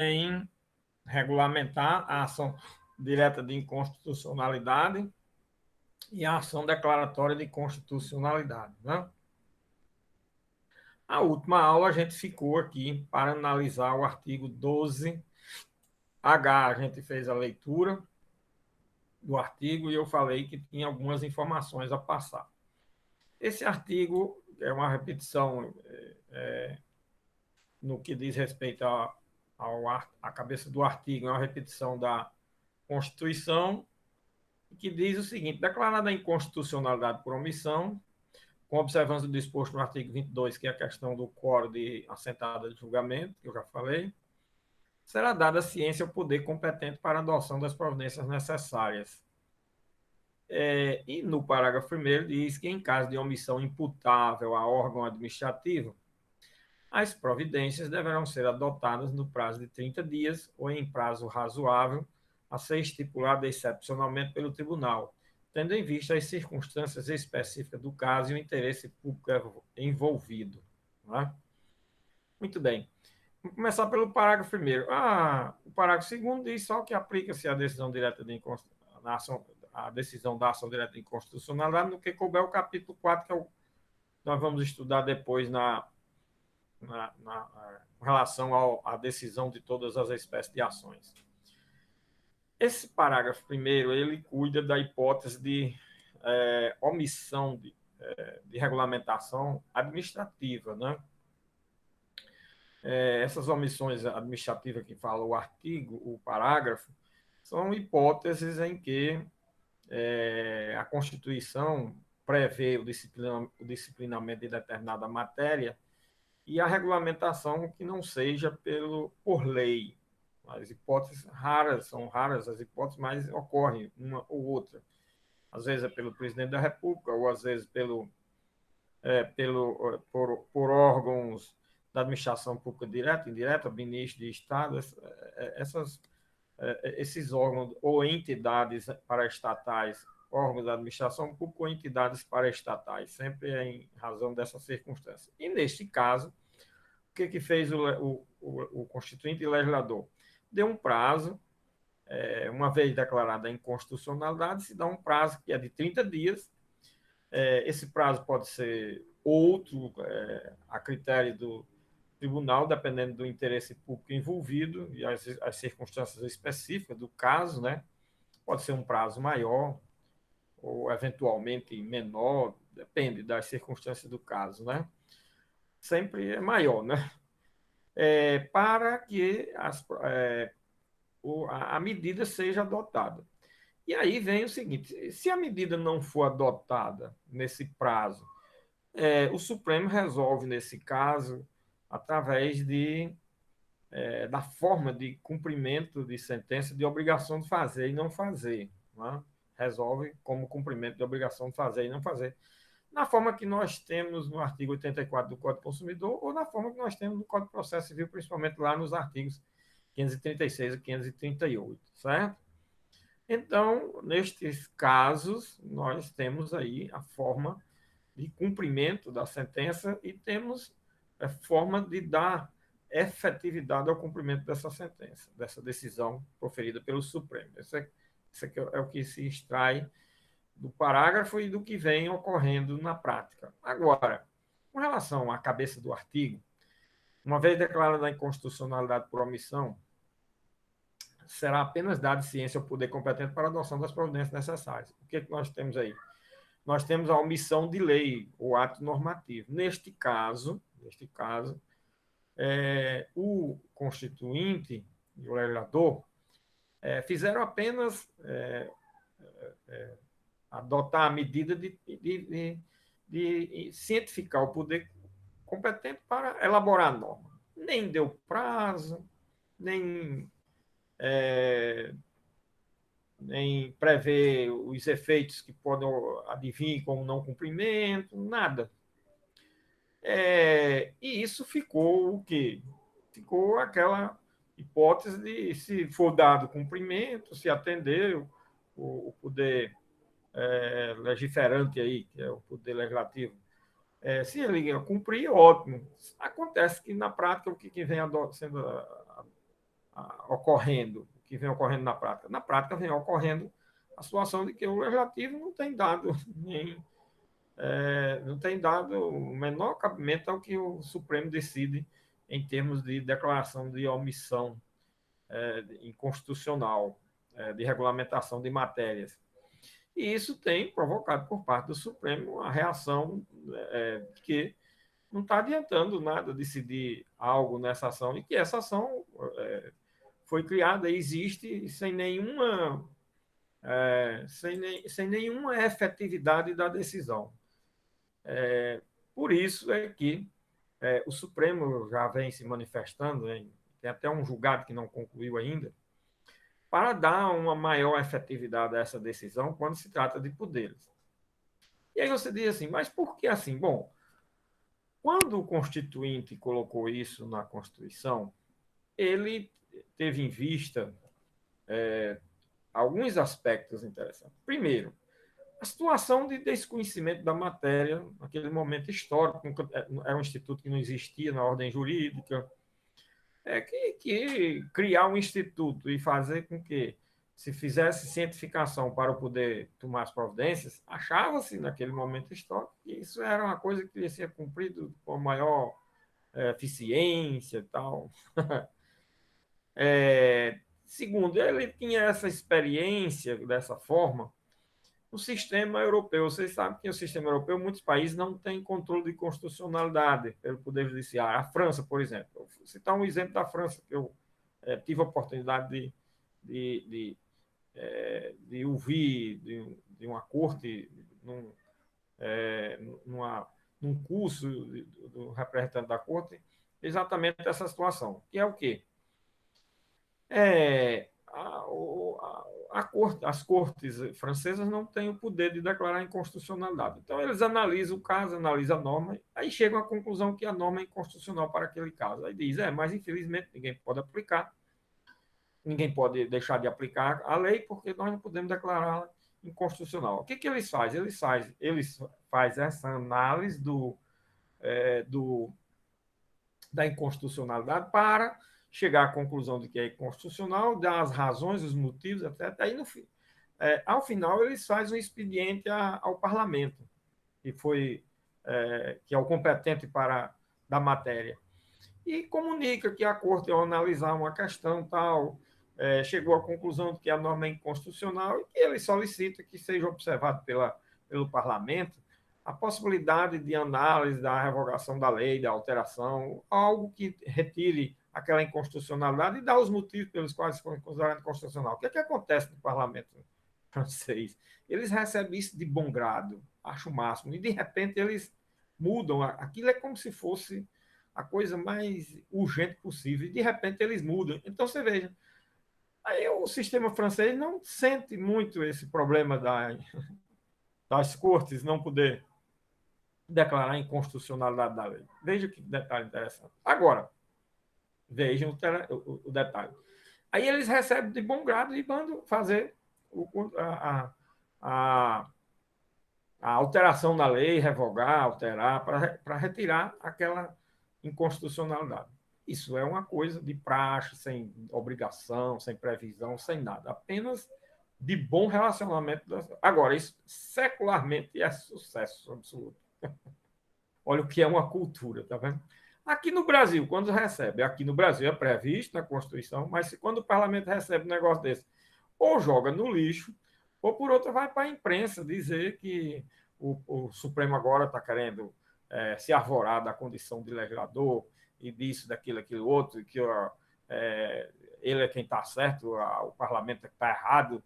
em regulamentar a ação direta de inconstitucionalidade e a ação declaratória de constitucionalidade, né? A última aula a gente ficou aqui para analisar o artigo 12H. A gente fez a leitura do artigo e eu falei que tinha algumas informações a passar. Esse artigo é uma repetição no que diz respeito à cabeça do artigo, é uma repetição da Constituição, que diz o seguinte: declarada a inconstitucionalidade por omissão, com observância do disposto no artigo 22, que é a questão do quórum de assentada de julgamento, que eu já falei, será dada à ciência o poder competente para a adoção das providências necessárias. E no parágrafo 1º diz que, em caso de omissão imputável a órgão administrativo, as providências deverão ser adotadas no prazo de 30 dias ou em prazo razoável a ser estipulado excepcionalmente pelo tribunal, tendo em vista as circunstâncias específicas do caso e o interesse público envolvido. Não é? Muito bem. Vamos começar pelo parágrafo 1º. O parágrafo 2º diz só que aplica-se a decisão direta de a decisão da ação direta de inconstitucionalidade no que couber o capítulo 4, que nós vamos estudar depois com relação à decisão de todas as espécies de ações. Esse parágrafo primeiro, ele cuida da hipótese de omissão de regulamentação administrativa, né? Essas omissões administrativas que fala o artigo, o parágrafo, são hipóteses em que a Constituição prevê o disciplinamento de determinada matéria e a regulamentação que não seja por lei. As hipóteses raras, são raras as hipóteses, mas ocorrem uma ou outra. Às vezes é pelo presidente da República, ou às vezes por órgãos da administração pública direta, indireta, ministro de Estado, esses órgãos ou entidades paraestatais, órgãos da administração pública ou entidades paraestatais, sempre em razão dessa circunstância. E, neste caso, o que fez o Constituinte e o legislador? Deu um prazo, uma vez declarada a inconstitucionalidade, se dá um prazo que é de 30 dias. Esse prazo pode ser outro, a critério do tribunal, dependendo do interesse público envolvido e as circunstâncias específicas do caso, né? Pode ser um prazo maior ou eventualmente menor, depende das circunstâncias do caso, né? Sempre é maior, né? Para que a medida seja adotada. E aí vem o seguinte: se a medida não for adotada nesse prazo, o Supremo resolve, nesse caso, através da forma de cumprimento de sentença de obrigação de fazer e não fazer. Né? Resolve como cumprimento de obrigação de fazer e não fazer. Na forma que nós temos no artigo 84 do Código do Consumidor ou na forma que nós temos no Código de Processo Civil, principalmente lá nos artigos 536 e 538, certo? Então, nestes casos, nós temos aí a forma de cumprimento da sentença e temos a forma de dar efetividade ao cumprimento dessa sentença, dessa decisão proferida pelo Supremo. Isso aqui é o que se extrai do parágrafo e do que vem ocorrendo na prática. Agora, com relação à cabeça do artigo, uma vez declarada a inconstitucionalidade por omissão, será apenas dado ciência ao poder competente para a adoção das providências necessárias. O que é que nós temos aí? Nós temos a omissão de lei, o ato normativo. Neste caso, o constituinte e o legislador fizeram apenas adotar a medida de cientificar o poder competente para elaborar a norma. Nem deu prazo, nem prever os efeitos que podem advir com o não cumprimento, nada. E isso ficou o quê? Ficou aquela hipótese de, se for dado cumprimento, se atender o poder legiferante aí, que é o poder legislativo, se ele cumprir, ótimo. Acontece que, na prática, o que vem sendo ocorrendo, o que vem ocorrendo na prática? Na prática vem ocorrendo a situação de que o legislativo não tem dado não tem dado o menor cabimento ao que o Supremo decide em termos de declaração de omissão inconstitucional, de regulamentação de matérias. E isso tem provocado por parte do Supremo a reação que não está adiantando nada decidir algo nessa ação e que essa ação foi criada e existe sem nenhuma efetividade da decisão. Por isso é que o Supremo já vem se manifestando, tem até um julgado que não concluiu ainda, para dar uma maior efetividade a essa decisão quando se trata de poderes. E aí você diz assim, mas por que assim? Bom, quando o Constituinte colocou isso na Constituição, ele teve em vista alguns aspectos interessantes. Primeiro, a situação de desconhecimento da matéria naquele momento histórico, era um instituto que não existia na ordem jurídica, que criar um instituto e fazer com que se fizesse cientificação para poder tomar as providências, achava-se naquele momento histórico que isso era uma coisa que devia ser cumprido com maior eficiência e tal. Segundo, ele tinha essa experiência dessa forma no sistema europeu. Vocês sabem que no sistema europeu muitos países não têm controle de constitucionalidade pelo Poder Judiciário. A França, por exemplo. Vou citar um exemplo da França, que eu tive a oportunidade de ouvir de uma corte, num curso do representante da corte, exatamente essa situação, que é o quê? As cortes francesas não têm o poder de declarar inconstitucionalidade. Então, eles analisam o caso, analisam a norma, aí chegam à conclusão que a norma é inconstitucional para aquele caso. Aí diz, mas infelizmente ninguém pode aplicar, ninguém pode deixar de aplicar a lei, porque nós não podemos declará-la inconstitucional. O que eles fazem? Eles fazem essa análise da inconstitucionalidade para chegar à conclusão de que é inconstitucional, dar as razões, os motivos, etc. Aí, ao final, eles fazem um expediente ao parlamento, que é o competente para da matéria, e comunica que a corte, ao analisar uma questão tal, chegou à conclusão de que a norma é inconstitucional e que ele solicita que seja observado pelo parlamento a possibilidade de análise da revogação da lei, da alteração, algo que retire aquela inconstitucionalidade e dar os motivos pelos quais foi considerado inconstitucional. O que acontece no parlamento francês? Eles recebem isso de bom grado, acho o máximo, e de repente eles mudam. Aquilo é como se fosse a coisa mais urgente possível, e de repente eles mudam. Então, você veja, aí o sistema francês não sente muito esse problema das cortes não poder declarar a inconstitucionalidade da lei. Veja que detalhe interessante. Agora, vejam o detalhe. Aí eles recebem de bom grado e mandam fazer a alteração da lei, revogar, alterar, para retirar aquela inconstitucionalidade. Isso é uma coisa de praxe, sem obrigação, sem previsão, sem nada. Apenas de bom relacionamento. Agora, isso secularmente é sucesso absoluto. Olha o que é uma cultura, tá vendo? Aqui no Brasil, quando recebe, aqui no Brasil é previsto na Constituição, mas quando o parlamento recebe um negócio desse, ou joga no lixo, ou por outra vai para a imprensa dizer que o Supremo agora está querendo se arvorar da condição de legislador e disso, daquilo, aquilo outro, que ele é quem está certo, o parlamento é que está errado,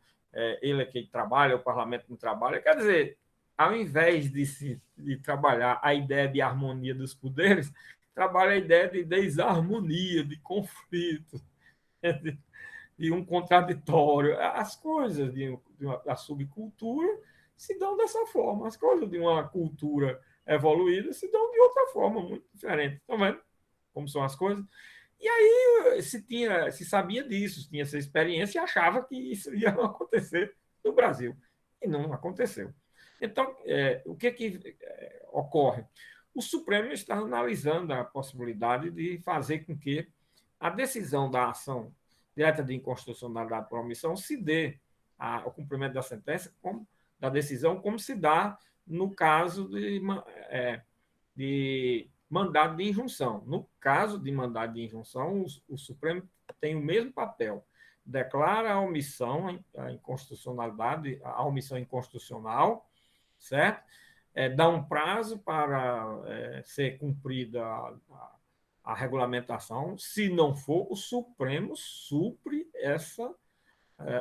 ele é quem trabalha, o parlamento não trabalha. Quer dizer, ao invés de trabalhar a ideia de harmonia dos poderes, trabalha a ideia de desarmonia, de conflito, de um contraditório. As coisas da subcultura se dão dessa forma, as coisas de uma cultura evoluída se dão de outra forma, muito diferente. Estão vendo como são as coisas? E aí se sabia disso, tinha essa experiência e achava que isso ia acontecer no Brasil. E não aconteceu. Então, o que ocorre? O Supremo está analisando a possibilidade de fazer com que a decisão da ação direta de inconstitucionalidade por omissão se dê o cumprimento da sentença, da decisão, como se dá no caso de mandado de injunção. No caso de mandado de injunção, o Supremo tem o mesmo papel. Declara a omissão, a inconstitucionalidade, a omissão inconstitucional, certo? Dá um prazo para ser cumprida a regulamentação. Se não for, o Supremo supre essa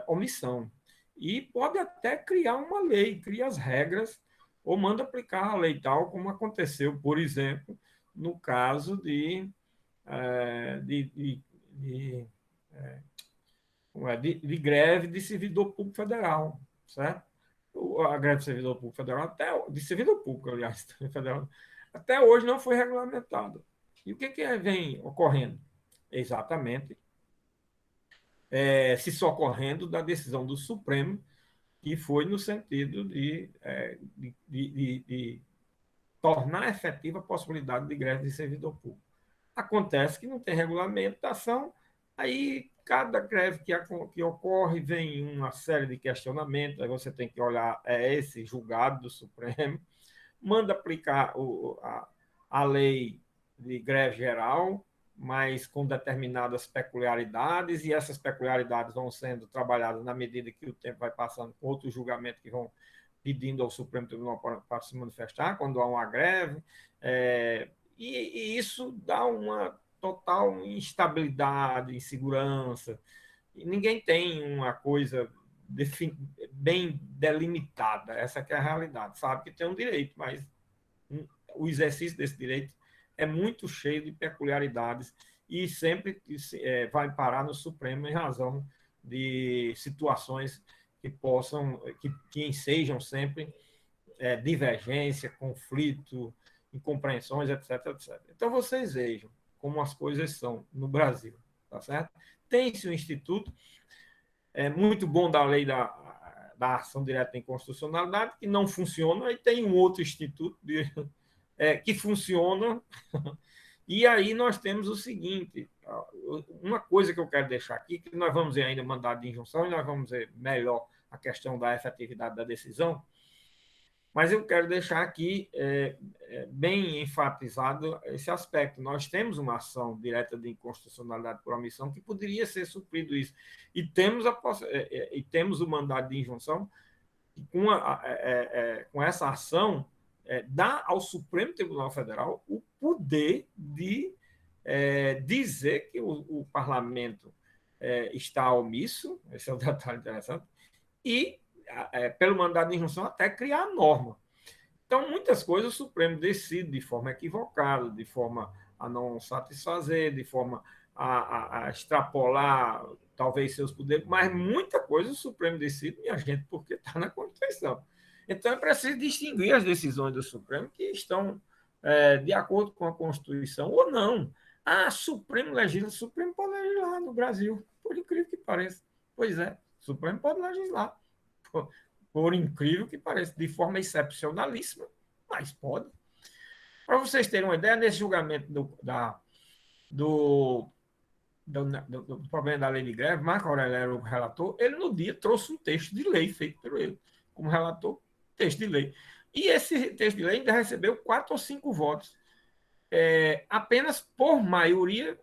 omissão. E pode até criar uma lei, cria as regras, ou manda aplicar a lei tal, como aconteceu, por exemplo, no caso de greve de servidor público federal, certo? A greve de servidor público federal, de servidor público, aliás, federal, até hoje não foi regulamentada. E o que vem ocorrendo? Exatamente, se socorrendo da decisão do Supremo, que foi no sentido de tornar efetiva a possibilidade de greve de servidor público. Acontece que não tem regulamentação, aí cada greve que ocorre vem uma série de questionamentos, aí você tem que olhar esse julgado do Supremo, manda aplicar a lei de greve geral, mas com determinadas peculiaridades, e essas peculiaridades vão sendo trabalhadas na medida que o tempo vai passando com outros julgamentos que vão pedindo ao Supremo Tribunal para se manifestar quando há uma greve, e isso dá uma total instabilidade, insegurança, e ninguém tem uma coisa bem delimitada, essa que é a realidade, sabe que tem um direito, mas o exercício desse direito é muito cheio de peculiaridades e sempre vai parar no Supremo em razão de situações que ensejam sempre divergência, conflito, incompreensões, etc, etc. Então, vocês vejam como as coisas são no Brasil, tá certo? Tem-se um instituto muito bom da lei da ação direta em constitucionalidade, que não funciona, e tem um outro instituto que funciona. E aí nós temos o seguinte, uma coisa que eu quero deixar aqui, que nós vamos ver ainda mandado de injunção, e nós vamos ver melhor a questão da efetividade da decisão, mas eu quero deixar aqui bem enfatizado esse aspecto. Nós temos uma ação direta de inconstitucionalidade por omissão que poderia ser suprido isso. E temos o mandado de injunção, que com essa ação dá ao Supremo Tribunal Federal o poder de dizer que o parlamento está omisso, esse é um detalhe interessante, e pelo mandado de injunção, até criar a norma. Então, muitas coisas o Supremo decide de forma equivocada, de forma a não satisfazer, de forma a extrapolar, talvez, seus poderes, mas muita coisa o Supremo decide, minha gente, porque está na Constituição. Então, é preciso distinguir as decisões do Supremo que estão de acordo com a Constituição ou não. Supremo legisla, o Supremo pode legislar no Brasil, por incrível que pareça. Pois é, o Supremo pode legislar. Por incrível que pareça, de forma excepcionalíssima, mas pode. Para vocês terem uma ideia, nesse julgamento do problema da lei de greve, Marco Aurélio era o relator, ele no dia trouxe um texto de lei feito por ele, como relator, texto de lei. E esse texto de lei ainda recebeu 4 ou 5 votos. Apenas por maioria,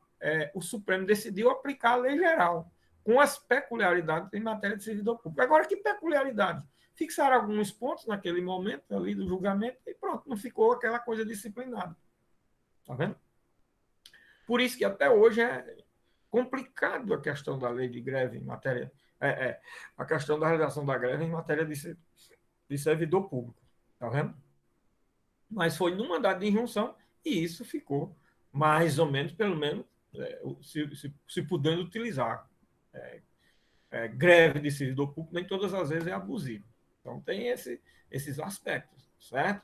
o Supremo decidiu aplicar a lei geral, com as peculiaridades em matéria de servidor público. Agora, que peculiaridade? Fixaram alguns pontos naquele momento ali do julgamento e pronto, não ficou aquela coisa disciplinada. Tá vendo? Por isso que até hoje é complicado a questão da lei de greve em matéria, a questão da realização da greve em matéria de servidor público. Tá vendo? Mas foi num mandado de injunção e isso ficou mais ou menos, pelo menos, se podendo utilizar. Greve de servidor público nem todas as vezes é abusivo. Então, tem esses aspectos, certo?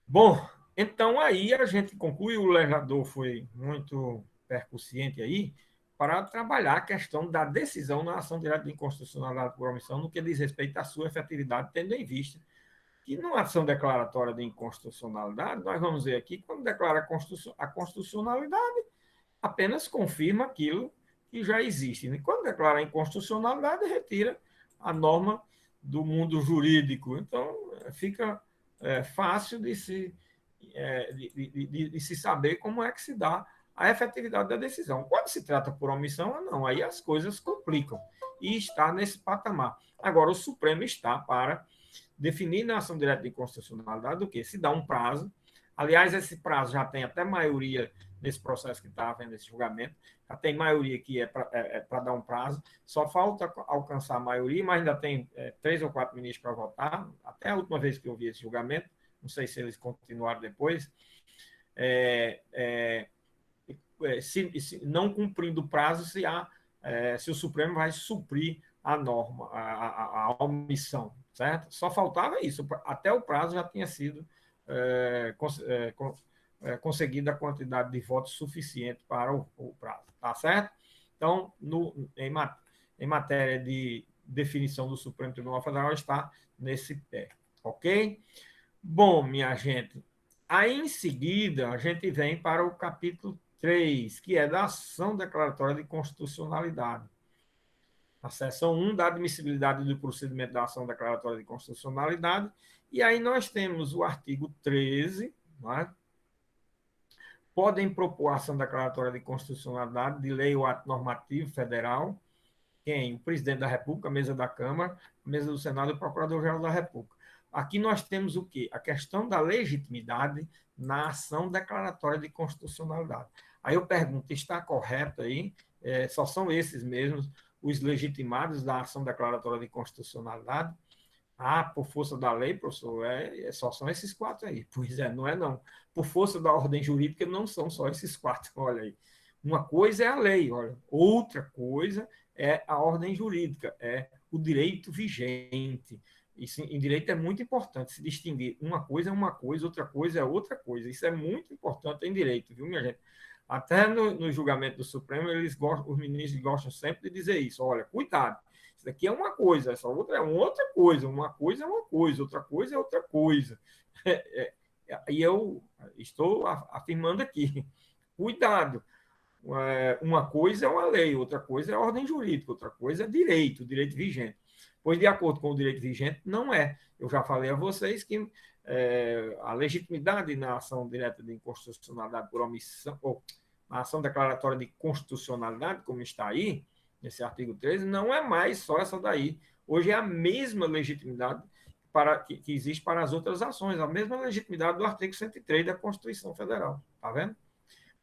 Bom, então aí a gente conclui, o legislador foi muito percussiente aí para trabalhar a questão da decisão na ação direta de inconstitucionalidade por omissão no que diz respeito à sua efetividade, tendo em vista que numa ação declaratória de inconstitucionalidade, nós vamos ver aqui, quando declara a constitucionalidade, apenas confirma aquilo que já existe. Né? Quando declara inconstitucionalidade, retira a norma do mundo jurídico. Então, fica fácil de se saber como é que se dá a efetividade da decisão. Quando se trata por omissão, não, aí as coisas complicam e está nesse patamar. Agora, o Supremo está para definir na ação direta de inconstitucionalidade o quê? Se dá um prazo. Aliás, esse prazo já tem até maioria nesse processo que está havendo esse julgamento, já tem maioria que é para dar um prazo, só falta alcançar a maioria, mas ainda tem 3 ou 4 ministros para votar, até a última vez que eu vi esse julgamento, não sei se eles continuaram depois, se não cumprindo o prazo, se o Supremo vai suprir a norma, a omissão, certo? Só faltava isso, até o prazo já tinha sido conseguida a quantidade de votos suficiente para o prazo, tá certo? Então, em matéria de definição do Supremo Tribunal Federal, está nesse pé, ok? Bom, minha gente, aí em seguida a gente vem para o capítulo 3, que é da ação declaratória de constitucionalidade. A seção 1 da admissibilidade do procedimento da ação declaratória de constitucionalidade, e aí nós temos o artigo 13, não é? Podem propor ação declaratória de constitucionalidade de lei ou ato normativo federal, quem? O presidente da República, a mesa da Câmara, a mesa do Senado e o Procurador-Geral da República. Aqui nós temos o quê? A questão da legitimidade na ação declaratória de constitucionalidade. Aí eu pergunto, está correto aí? Só são esses mesmos os legitimados da ação declaratória de constitucionalidade? Ah, por força da lei, professor, só são esses 4 aí. Pois é, não é não. Por força da ordem jurídica, não são só esses 4, olha aí. Uma coisa é a lei, olha. Outra coisa é a ordem jurídica, é o direito vigente. Isso, em direito é muito importante se distinguir. Uma coisa é uma coisa, outra coisa é outra coisa. Isso é muito importante em direito, viu, minha gente? Até no julgamento do Supremo, os ministros gostam sempre de dizer isso. Olha, cuidado. Isso daqui é uma coisa, essa outra é outra coisa. Uma coisa é uma coisa, outra coisa é outra coisa. E eu estou afirmando aqui, cuidado. Uma coisa é uma lei, outra coisa é ordem jurídica, outra coisa é direito vigente. Pois, de acordo com o direito vigente, não é. Eu já falei a vocês que a legitimidade na ação direta de inconstitucionalidade por omissão, ou na ação declaratória de constitucionalidade, como está aí, nesse artigo 13, não é mais só essa daí. Hoje é a mesma legitimidade que existe para as outras ações, a mesma legitimidade do artigo 103 da Constituição Federal. Está vendo?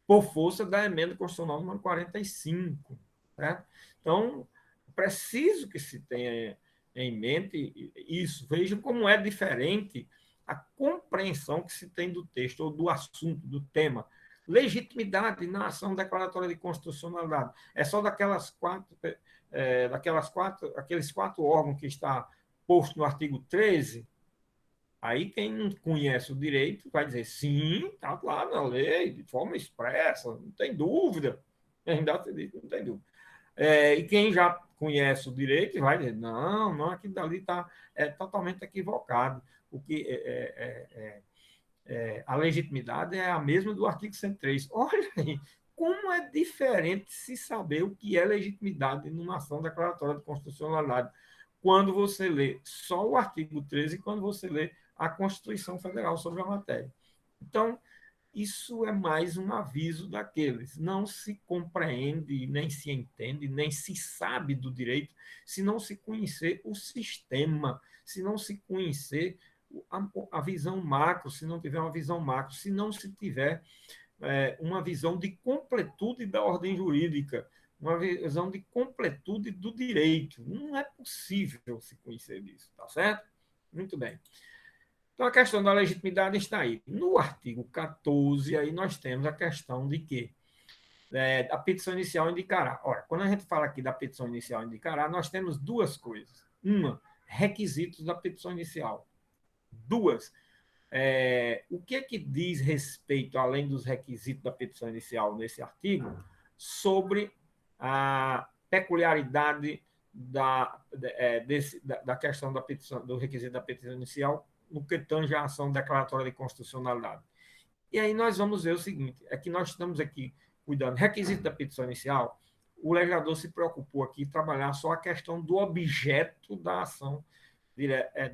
Por força da emenda constitucional número 45. Né? Então, preciso que se tenha em mente isso. Vejam como é diferente a compreensão que se tem do texto ou do assunto, do tema. Legitimidade na ação declaratória de constitucionalidade. É só aqueles 4 órgãos que está posto no artigo 13. Aí quem não conhece o direito vai dizer, sim, está lá na lei, de forma expressa, não tem dúvida. Ainda não tem dúvida. E quem já conhece o direito vai dizer, não, aquilo dali está totalmente equivocado. O que a legitimidade é a mesma do artigo 103. Olha aí, como é diferente se saber o que é legitimidade numa ação declaratória de constitucionalidade quando você lê só o artigo 13 e quando você lê a Constituição Federal sobre a matéria. Então, isso é mais um aviso daqueles. Não se compreende, nem se entende, nem se sabe do direito se não se conhecer o sistema, se não se conhecer a visão macro, se não tiver uma visão macro, se não se tiver uma visão de completude da ordem jurídica, uma visão de completude do direito. Não é possível se conhecer disso, tá certo? Muito bem. Então, a questão da legitimidade está aí. No artigo 14, aí nós temos a questão de que a petição inicial indicará. Ora, quando a gente fala aqui da petição inicial indicará, nós temos 2 coisas. Uma, requisitos da petição inicial. 2, o que diz respeito, além dos requisitos da petição inicial nesse artigo, sobre a peculiaridade da questão da petição, do requisito da petição inicial no que tange a ação declaratória de constitucionalidade. E aí nós vamos ver o seguinte, é que nós estamos aqui cuidando, requisito da petição inicial, o legislador se preocupou aqui em trabalhar só a questão do objeto da ação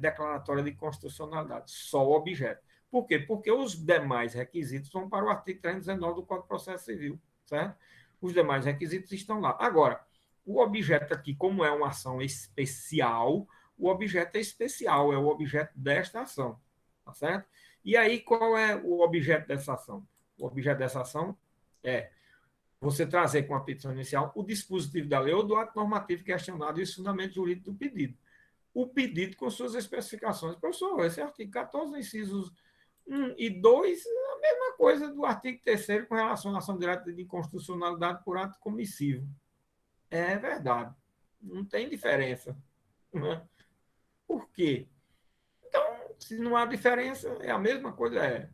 declaratória de constitucionalidade, só o objeto. Por quê? Porque os demais requisitos vão para o artigo 319 do Código de Processo Civil, certo? Os demais requisitos estão lá. Agora, o objeto aqui, como é uma ação especial, o objeto é especial, é o objeto desta ação, tá certo? E aí, qual é o objeto dessa ação? O objeto dessa ação é você trazer com a petição inicial o dispositivo da lei ou do ato normativo questionado e os fundamentos jurídicos do pedido. O pedido com suas especificações. Professor, esse artigo 14, incisos 1 e 2, é a mesma coisa do artigo 3º com relação à ação direta de inconstitucionalidade por ato comissivo. É verdade. Não tem diferença. Né? Por quê? Então, se não há diferença, é a mesma coisa.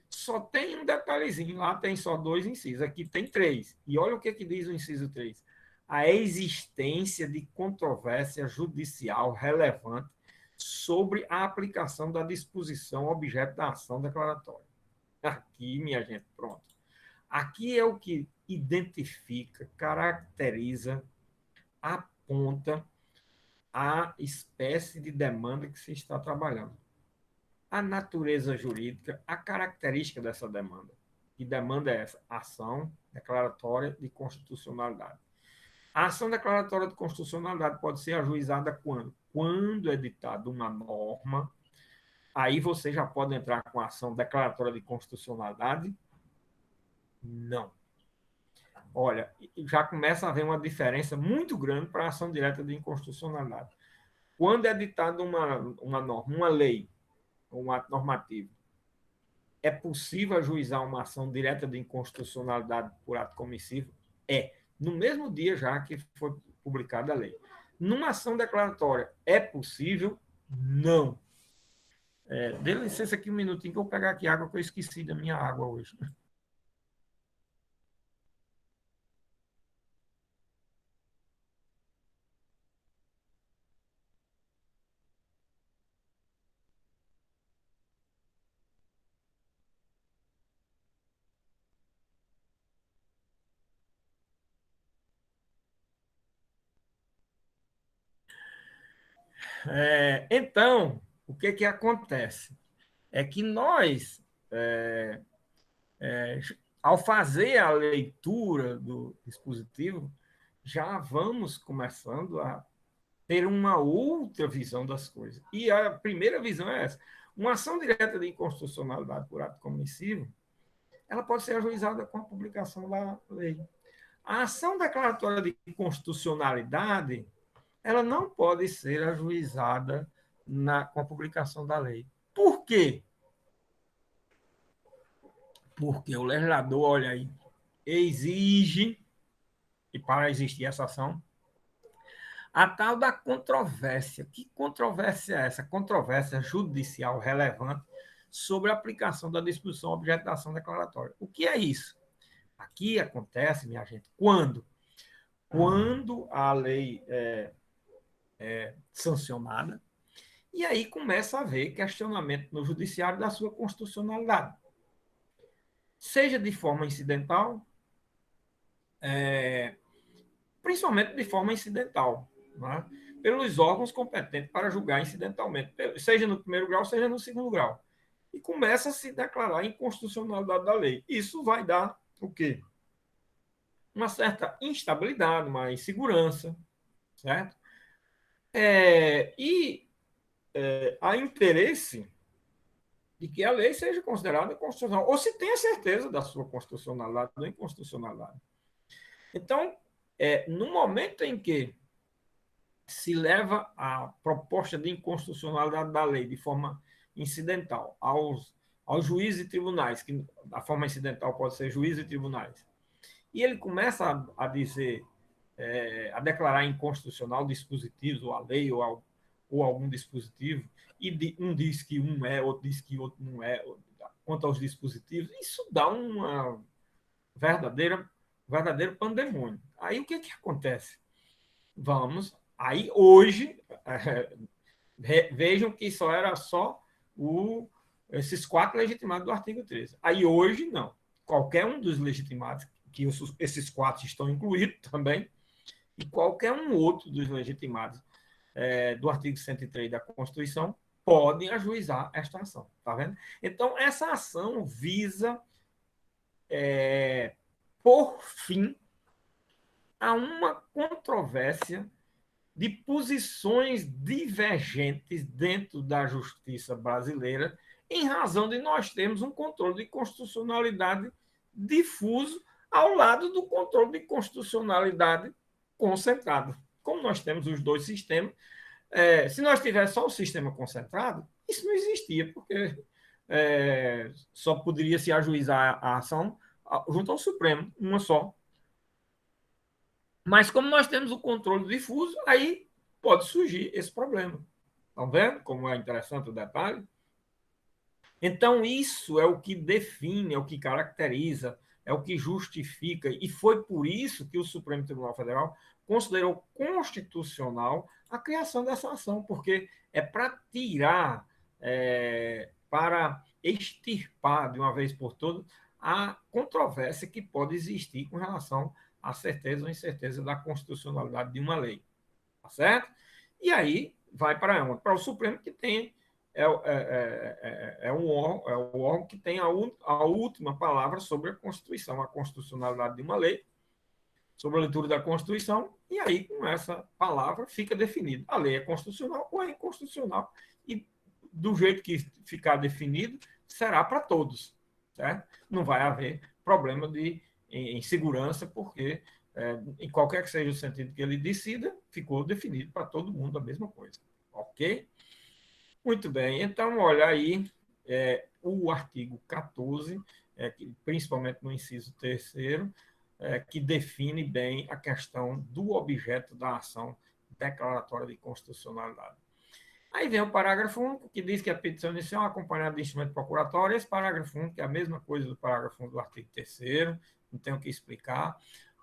Só tem um detalhezinho. Lá tem só 2 incisos. Aqui tem 3. E olha o que diz o inciso 3. A existência de controvérsia judicial relevante sobre a aplicação da disposição objeto da ação declaratória. Aqui, minha gente, pronto. Aqui é o que identifica, caracteriza, aponta a espécie de demanda que se está trabalhando. A natureza jurídica, a característica dessa demanda. Que demanda é essa? Ação declaratória de constitucionalidade. A ação declaratória de constitucionalidade pode ser ajuizada quando? Quando é editada uma norma, aí você já pode entrar com a ação declaratória de constitucionalidade? Não. Olha, já começa a haver uma diferença muito grande para a ação direta de inconstitucionalidade. Quando é editada uma norma, uma lei, um ato normativo, é possível ajuizar uma ação direta de inconstitucionalidade por ato comissivo? É. No mesmo dia já que foi publicada a lei. Numa ação declaratória, é possível? Não. Dê licença aqui um minutinho que eu vou pegar aqui água, que eu esqueci da minha água hoje. Então, o que acontece? É que nós, ao fazer a leitura do dispositivo, já vamos começando a ter uma outra visão das coisas. E a primeira visão é essa. Uma ação direta de inconstitucionalidade por ato comissivo, ela pode ser ajuizada com a publicação da lei. A ação declaratória de inconstitucionalidade, ela não pode ser ajuizada com a publicação da lei. Por quê? Porque o legislador, olha aí, exige, e para existir essa ação, a tal da controvérsia. Que controvérsia é essa? Controvérsia judicial relevante sobre a aplicação da disposição objeto da ação declaratória. O que é isso? Aqui acontece, minha gente, quando a lei é sancionada, e aí começa a haver questionamento no judiciário da sua constitucionalidade. Seja de forma incidental, principalmente de forma incidental, né? Pelos órgãos competentes para julgar incidentalmente, seja no primeiro grau, seja no segundo grau. E começa a se declarar a inconstitucionalidade da lei. Isso vai dar o quê? Uma certa instabilidade, uma insegurança, certo? Há interesse de que a lei seja considerada constitucional, ou se tenha certeza da sua constitucionalidade ou inconstitucionalidade. Então, no momento em que se leva a proposta de inconstitucionalidade da lei de forma incidental aos juízes e tribunais, que a forma incidental pode ser juízes e tribunais, e ele começa a dizer, a declarar inconstitucional dispositivos, ou a lei, ou algum dispositivo, e um diz que um é, outro diz que outro não é, quanto aos dispositivos, isso dá uma verdadeiro pandemônio. Aí o que acontece? Aí hoje, vejam que só esses 4 legitimados do artigo 13. Aí hoje, não. Qualquer um dos legitimados, que esses 4 estão incluídos também, e qualquer um outro dos legitimados do artigo 103 da Constituição podem ajuizar esta ação, tá vendo? Então, essa ação visa, por fim, a uma controvérsia de posições divergentes dentro da justiça brasileira, em razão de nós termos um controle de constitucionalidade difuso ao lado do controle de constitucionalidade concentrado. Como nós temos os dois sistemas, se nós tivéssemos só o sistema concentrado, isso não existia, porque só poderia se ajuizar a ação junto ao Supremo, uma só. Mas como nós temos o controle difuso, aí pode surgir esse problema. Estão vendo como é interessante o detalhe? Então, isso é o que define, é o que caracteriza, é o que justifica, e foi por isso que o Supremo Tribunal Federal considerou constitucional a criação dessa ação, porque é para tirar, para extirpar de uma vez por todas a controvérsia que pode existir com relação à certeza ou incerteza da constitucionalidade de uma lei. Tá certo? E aí vai para onde? Para o Supremo, que tem o órgão que tem a última palavra sobre a Constituição, a constitucionalidade de uma lei, sobre a leitura da Constituição, e aí, com essa palavra, fica definido. A lei é constitucional ou é inconstitucional, e do jeito que ficar definido, será para todos. Certo? Não vai haver problema de insegurança, porque, em qualquer que seja o sentido que ele decida, ficou definido para todo mundo a mesma coisa. Ok? Muito bem, então, olha aí, o artigo 14, principalmente no inciso 3º, que define bem a questão do objeto da ação declaratória de constitucionalidade. Aí vem o parágrafo único, que diz que a petição inicial é acompanhada de instrumento procuratório. Esse parágrafo único é a mesma coisa do parágrafo único do artigo 3º, não tenho o que explicar.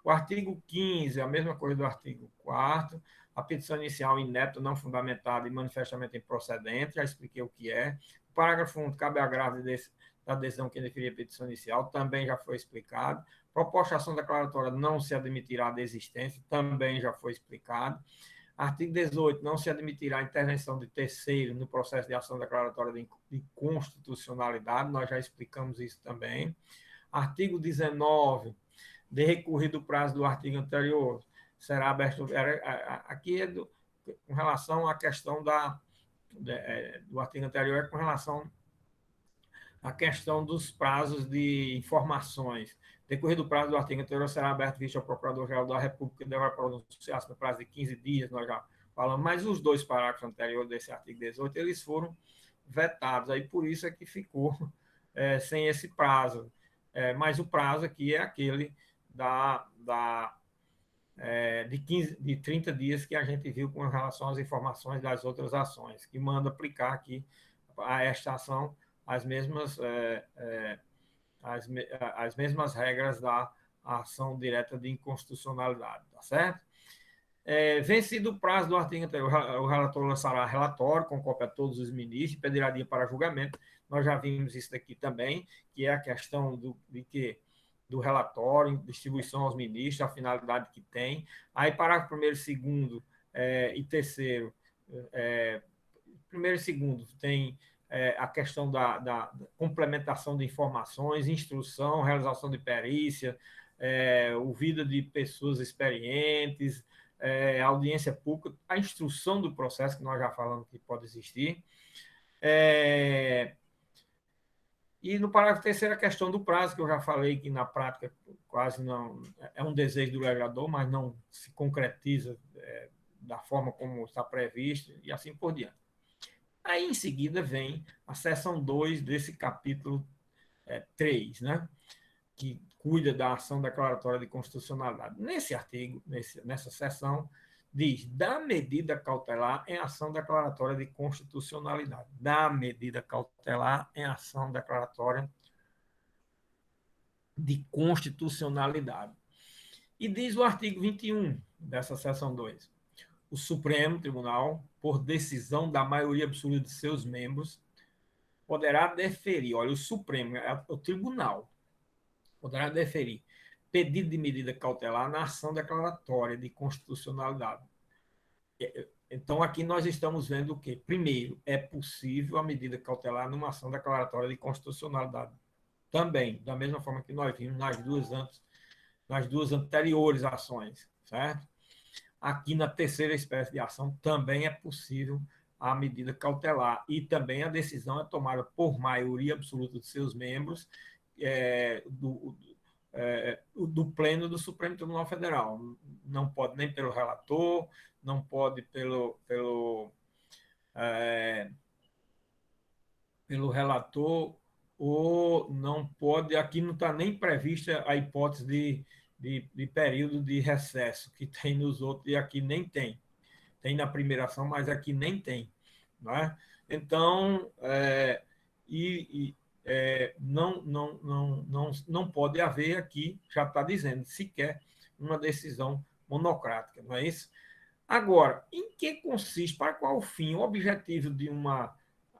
O artigo 15 é a mesma coisa do artigo 4º. A petição inicial inepta, não fundamentada e manifestamente improcedente, já expliquei o que é. O parágrafo único cabe agravo da decisão que deferia a petição inicial, também já foi explicado. Proposta de ação declaratória não se admitirá da existência, também já foi explicado. Artigo 18, não se admitirá a intervenção de terceiro no processo de ação declaratória de constitucionalidade, nós já explicamos isso também. Artigo 19, de recorrido o prazo do artigo anterior, será aberto. Aqui é com relação à questão do artigo anterior, é com relação à questão dos prazos de informações. Decorrido o prazo do artigo anterior, será aberto vista ao Procurador-Geral da República, que deverá pronunciar-se no prazo de 15 dias, nós já falamos, mas os dois parágrafos anteriores desse artigo 18, eles foram vetados, aí por isso é que ficou sem esse prazo. Mas o prazo aqui é aquele de 30 dias que a gente viu com relação às informações das outras ações, que manda aplicar aqui a esta ação as mesmas as mesmas regras da ação direta de inconstitucionalidade, tá certo? Vencido o prazo do artigo anterior, o relator lançará relatório com cópia a todos os ministros e pedirá dia para julgamento. Nós já vimos isso daqui também, que é a questão do relatório, distribuição aos ministros, a finalidade que tem. Aí, parágrafo 1º, 2º e 3º, primeiro e segundo, tem a questão da complementação de informações, instrução, realização de perícia, ouvida de pessoas experientes, audiência pública, a instrução do processo, que nós já falamos que pode existir. E no parágrafo 3º, a questão do prazo, que eu já falei que na prática quase não é um desejo do legislador, mas não se concretiza da forma como está previsto, e assim por diante. Aí, em seguida, vem a seção 2 desse capítulo 3, né? Que cuida da ação declaratória de constitucionalidade. Nesse artigo, nessa seção, diz: da medida cautelar em ação declaratória de constitucionalidade. Da medida cautelar em ação declaratória de constitucionalidade. E diz o artigo 21 dessa seção 2: o Supremo Tribunal, por decisão da maioria absoluta de seus membros, poderá deferir, olha, o Supremo, o Tribunal, poderá deferir pedido de medida cautelar na ação declaratória de constitucionalidade. Então, aqui nós estamos vendo o quê? Primeiro, é possível a medida cautelar numa ação declaratória de constitucionalidade. Também, da mesma forma que nós vimos nas duas anteriores ações, certo? Aqui na terceira espécie de ação também é possível a medida cautelar e também a decisão é tomada por maioria absoluta de seus membros do Pleno do Supremo Tribunal Federal. Não pode nem pelo relator, não pode pelo relator, ou não pode, aqui não está nem prevista a hipótese de período de recesso, que tem nos outros, e aqui nem tem. Tem na primeira ação, mas aqui nem tem. Não é? Então, não pode haver aqui, já está dizendo, sequer uma decisão monocrática, não é isso? Agora, em que consiste, para qual fim, o objetivo de uma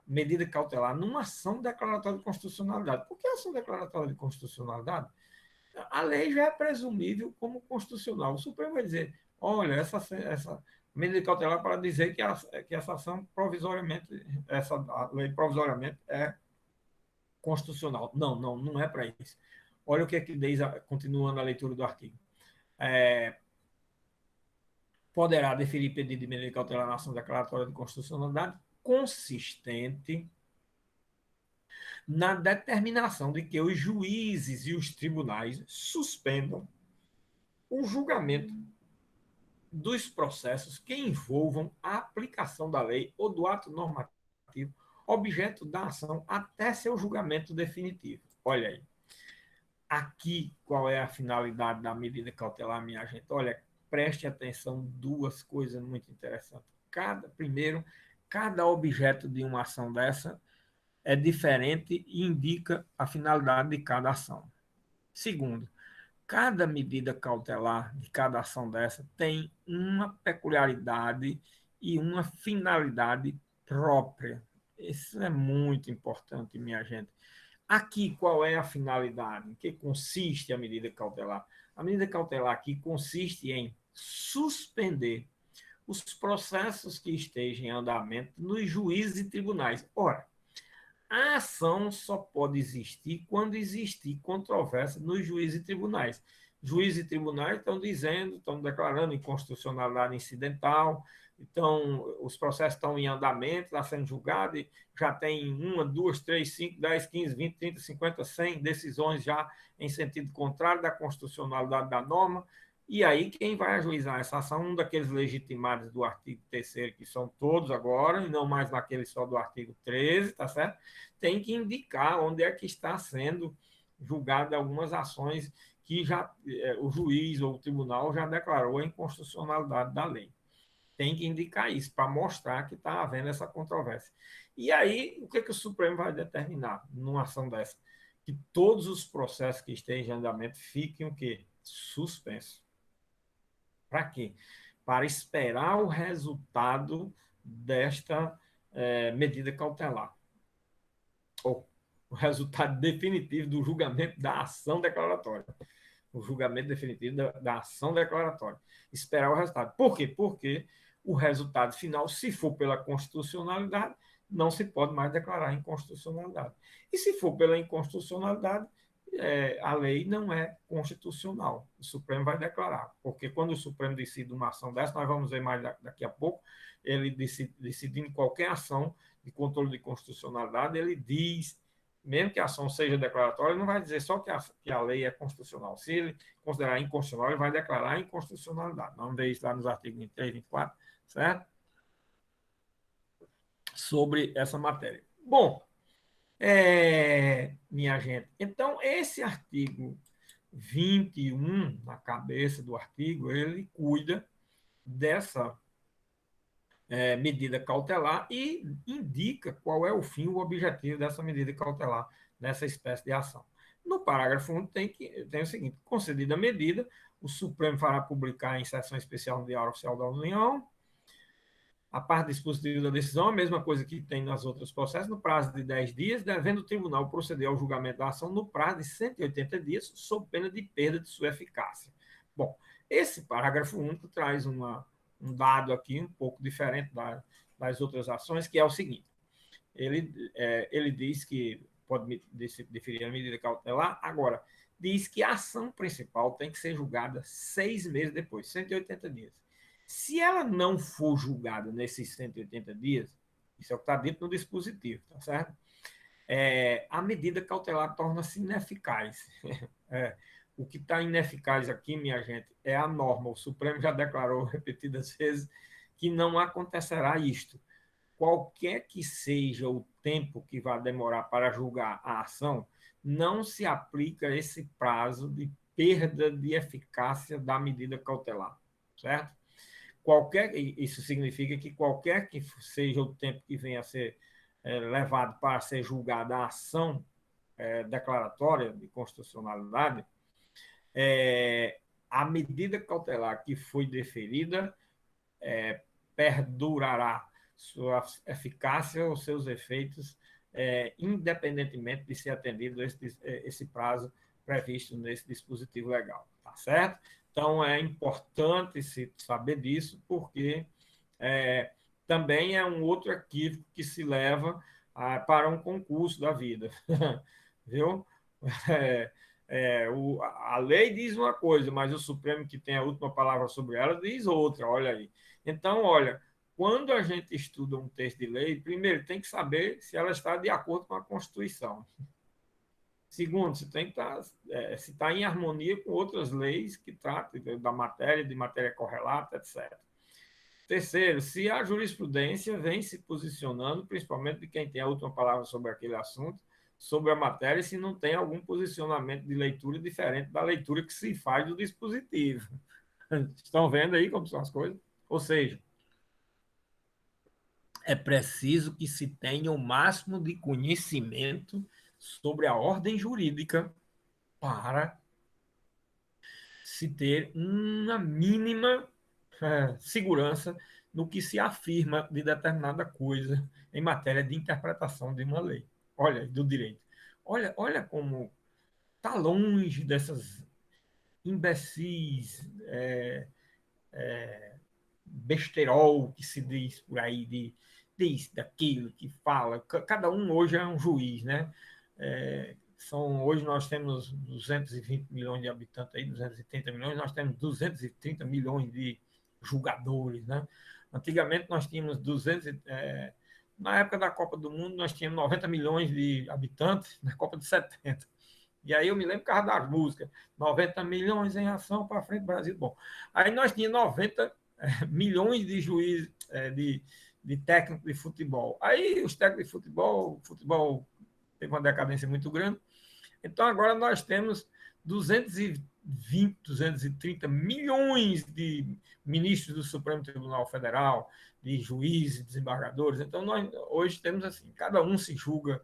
medida cautelar numa ação declaratória de constitucionalidade? Porque a ação declaratória de constitucionalidade, a lei já é presumível como constitucional. O Supremo vai dizer, olha, essa medida cautelar para dizer que essa ação provisoriamente, essa lei provisoriamente é constitucional. Não é para isso. Olha o que é que diz, continuando a leitura do artigo. Poderá deferir pedido de medida cautelar na ação declaratória de constitucionalidade consistente na determinação de que os juízes e os tribunais suspendam o julgamento dos processos que envolvam a aplicação da lei ou do ato normativo objeto da ação até seu julgamento definitivo. Olha aí. Aqui, qual é a finalidade da medida cautelar, minha gente? Olha, preste atenção, duas coisas muito interessantes. Primeiro, cada objeto de uma ação dessa é diferente e indica a finalidade de cada ação. Segundo, cada medida cautelar de cada ação dessa tem uma peculiaridade e uma finalidade própria. Isso é muito importante, minha gente. Aqui, qual é a finalidade? Em que consiste a medida cautelar? A medida cautelar aqui consiste em suspender os processos que estejam em andamento nos juízes e tribunais. Ora, a ação só pode existir quando existir controvérsia nos juízes e tribunais. Juízes e tribunais estão declarando inconstitucionalidade incidental, então os processos estão em andamento, está sendo julgado, e já tem 1, 2, 3, 5, 10, 15, 20, 30, 50, 100 decisões já em sentido contrário da constitucionalidade da norma. E aí, quem vai ajuizar essa ação? Um daqueles legitimados do artigo 3º, que são todos agora, e não mais naquele só do artigo 13, tá certo? Tem que indicar onde é que está sendo julgada algumas ações que já o juiz ou o tribunal já declarou a inconstitucionalidade da lei. Tem que indicar isso para mostrar que está havendo essa controvérsia. E aí, o que, que o Supremo vai determinar numa ação dessa? Que todos os processos que estejam em andamento fiquem o quê? Suspensos. Para quê? Para esperar o resultado desta medida cautelar. Ou o resultado definitivo do julgamento da ação declaratória. O julgamento definitivo da ação declaratória. Esperar o resultado. Por quê? Porque o resultado final, se for pela constitucionalidade, não se pode mais declarar inconstitucionalidade. E se for pela inconstitucionalidade, a lei não é constitucional. O Supremo vai declarar, porque quando o Supremo decide uma ação dessa, nós vamos ver mais daqui a pouco, ele decidindo qualquer ação de controle de constitucionalidade, ele diz, mesmo que a ação seja declaratória, ele não vai dizer só que a lei é constitucional. Se ele considerar inconstitucional, ele vai declarar a inconstitucionalidade. Vamos ver isso lá nos artigos 23 e 24, certo? Sobre essa matéria. Bom, minha gente, então esse artigo 21, na cabeça do artigo, ele cuida dessa medida cautelar e indica qual é o fim, o objetivo dessa medida cautelar, nessa espécie de ação. No parágrafo 1 tem o seguinte: concedida a medida, o Supremo fará publicar em sessão especial no Diário Oficial da União a parte dispositiva da decisão, a mesma coisa que tem nas outros processos, no prazo de 10 dias, devendo o tribunal proceder ao julgamento da ação no prazo de 180 dias, sob pena de perda de sua eficácia. Bom, esse parágrafo único traz um dado aqui um pouco diferente das outras ações, que é o seguinte: ele diz que pode deferir a medida cautelar, agora, diz que a ação principal tem que ser julgada 6 meses depois, 180 dias. Se ela não for julgada nesses 180 dias, isso é o que está dito no dispositivo, tá certo? A medida cautelar torna-se ineficaz. O que está ineficaz aqui, minha gente, é a norma. O Supremo já declarou repetidas vezes que não acontecerá isto. Qualquer que seja o tempo que vai demorar para julgar a ação, não se aplica esse prazo de perda de eficácia da medida cautelar, certo? Isso significa que qualquer que seja o tempo que venha a ser levado para ser julgada a ação declaratória de constitucionalidade, a medida cautelar que foi deferida perdurará sua eficácia ou seus efeitos, independentemente de ser atendido esse prazo previsto nesse dispositivo legal, tá certo? Então, é importante se saber disso, porque também é um outro equívoco que se leva para um concurso da vida, viu? A lei diz uma coisa, mas o Supremo, que tem a última palavra sobre ela, diz outra, olha aí. Então, olha, quando a gente estuda um texto de lei, primeiro tem que saber se ela está de acordo com a Constituição. Segundo, se está em harmonia com outras leis que tratam da matéria, de matéria correlata, etc. Terceiro, se a jurisprudência vem se posicionando, principalmente de quem tem a última palavra sobre aquele assunto, sobre a matéria, e se não tem algum posicionamento de leitura diferente da leitura que se faz do dispositivo. Estão vendo aí como são as coisas? Ou seja, é preciso que se tenha o máximo de conhecimento sobre a ordem jurídica para se ter uma mínima segurança no que se afirma de determinada coisa em matéria de interpretação de uma lei. Olha, do direito. Olha como está longe dessas imbecis, besterol que se diz por aí, disso, daquilo, que fala. Cada um hoje é um juiz, né? Hoje nós temos 220 milhões de habitantes, aí, 230 milhões, nós temos 230 milhões de julgadores, né? Antigamente nós tínhamos 200, na época da Copa do Mundo nós tínhamos 90 milhões de habitantes, na Copa de 70. E aí eu me lembro por causa das músicas, 90 milhões em ação para frente Brasil. Bom, aí nós tínhamos 90 milhões de juízes, de técnicos de futebol. Aí os técnicos de futebol teve uma decadência muito grande. Então agora nós temos 220, 230 milhões de ministros do Supremo Tribunal Federal, de juízes, desembargadores. Então nós hoje temos assim, cada um se julga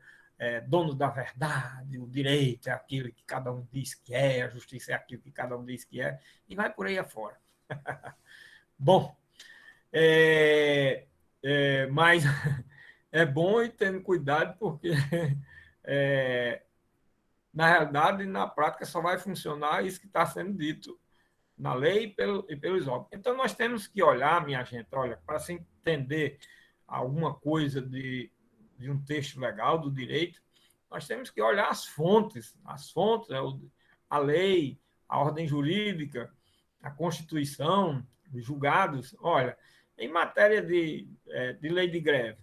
dono da verdade, o direito é aquilo que cada um diz que é, a justiça é aquilo que cada um diz que é, e vai por aí afora. Bom, mas é bom ir tendo cuidado, porque na realidade, na prática, só vai funcionar isso que está sendo dito na lei e pelos órgãos. Então, nós temos que olhar, minha gente, olha, para se entender alguma coisa de um texto legal, do direito, nós temos que olhar as fontes, a lei, a ordem jurídica, a Constituição, os julgados. Olha, em matéria de lei de greve,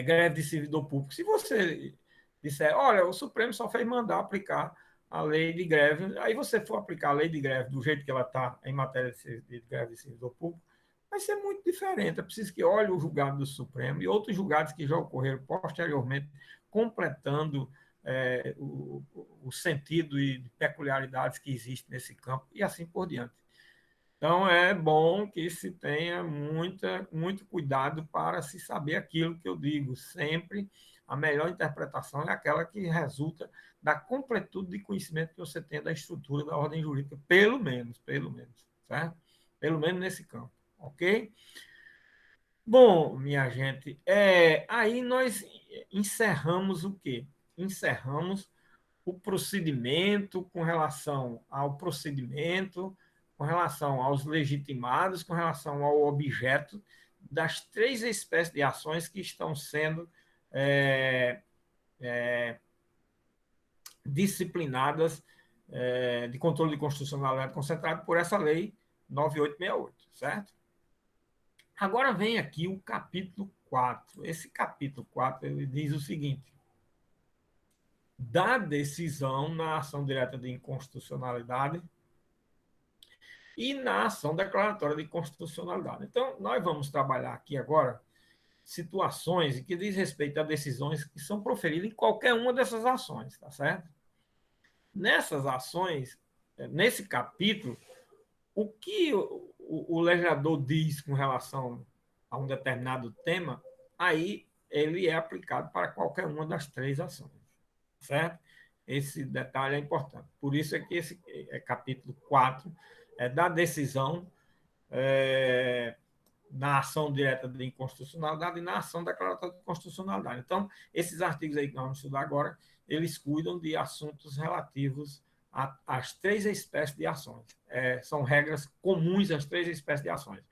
greve de servidor público, se você disser, olha, o Supremo só fez mandar aplicar a lei de greve, aí você for aplicar a lei de greve do jeito que ela está em matéria de greve de servidor público, vai ser muito diferente. É preciso que olhe o julgado do Supremo e outros julgados que já ocorreram posteriormente, completando o sentido e peculiaridades que existem nesse campo, e assim por diante. Então, é bom que se tenha muito cuidado para se saber aquilo que eu digo. Sempre a melhor interpretação é aquela que resulta da completude de conhecimento que você tem da estrutura da ordem jurídica, pelo menos, certo? Pelo menos nesse campo, ok? Bom, minha gente, aí nós encerramos o quê? Encerramos o procedimento com relação ao procedimento, com relação aos legitimados, com relação ao objeto das três espécies de ações que estão sendo é, disciplinadas de controle de constitucionalidade concentrado por essa lei 9868, certo? Agora vem aqui o capítulo 4. Esse capítulo 4 ele diz o seguinte: da decisão na ação direta de inconstitucionalidade e na ação declaratória de constitucionalidade. Então, nós vamos trabalhar aqui agora situações que diz respeito a decisões que são proferidas em qualquer uma dessas ações, tá certo? Nessas ações, nesse capítulo, o que o legislador diz com relação a um determinado tema, aí ele é aplicado para qualquer uma das três ações, certo? Esse detalhe é importante. Por isso é que esse capítulo 4 é da decisão é, na ação direta de inconstitucionalidade e na ação declaratória de constitucionalidade. Então, esses artigos aí que nós vamos estudar agora, eles cuidam de assuntos relativos às três espécies de ações. São regras comuns às três espécies de ações.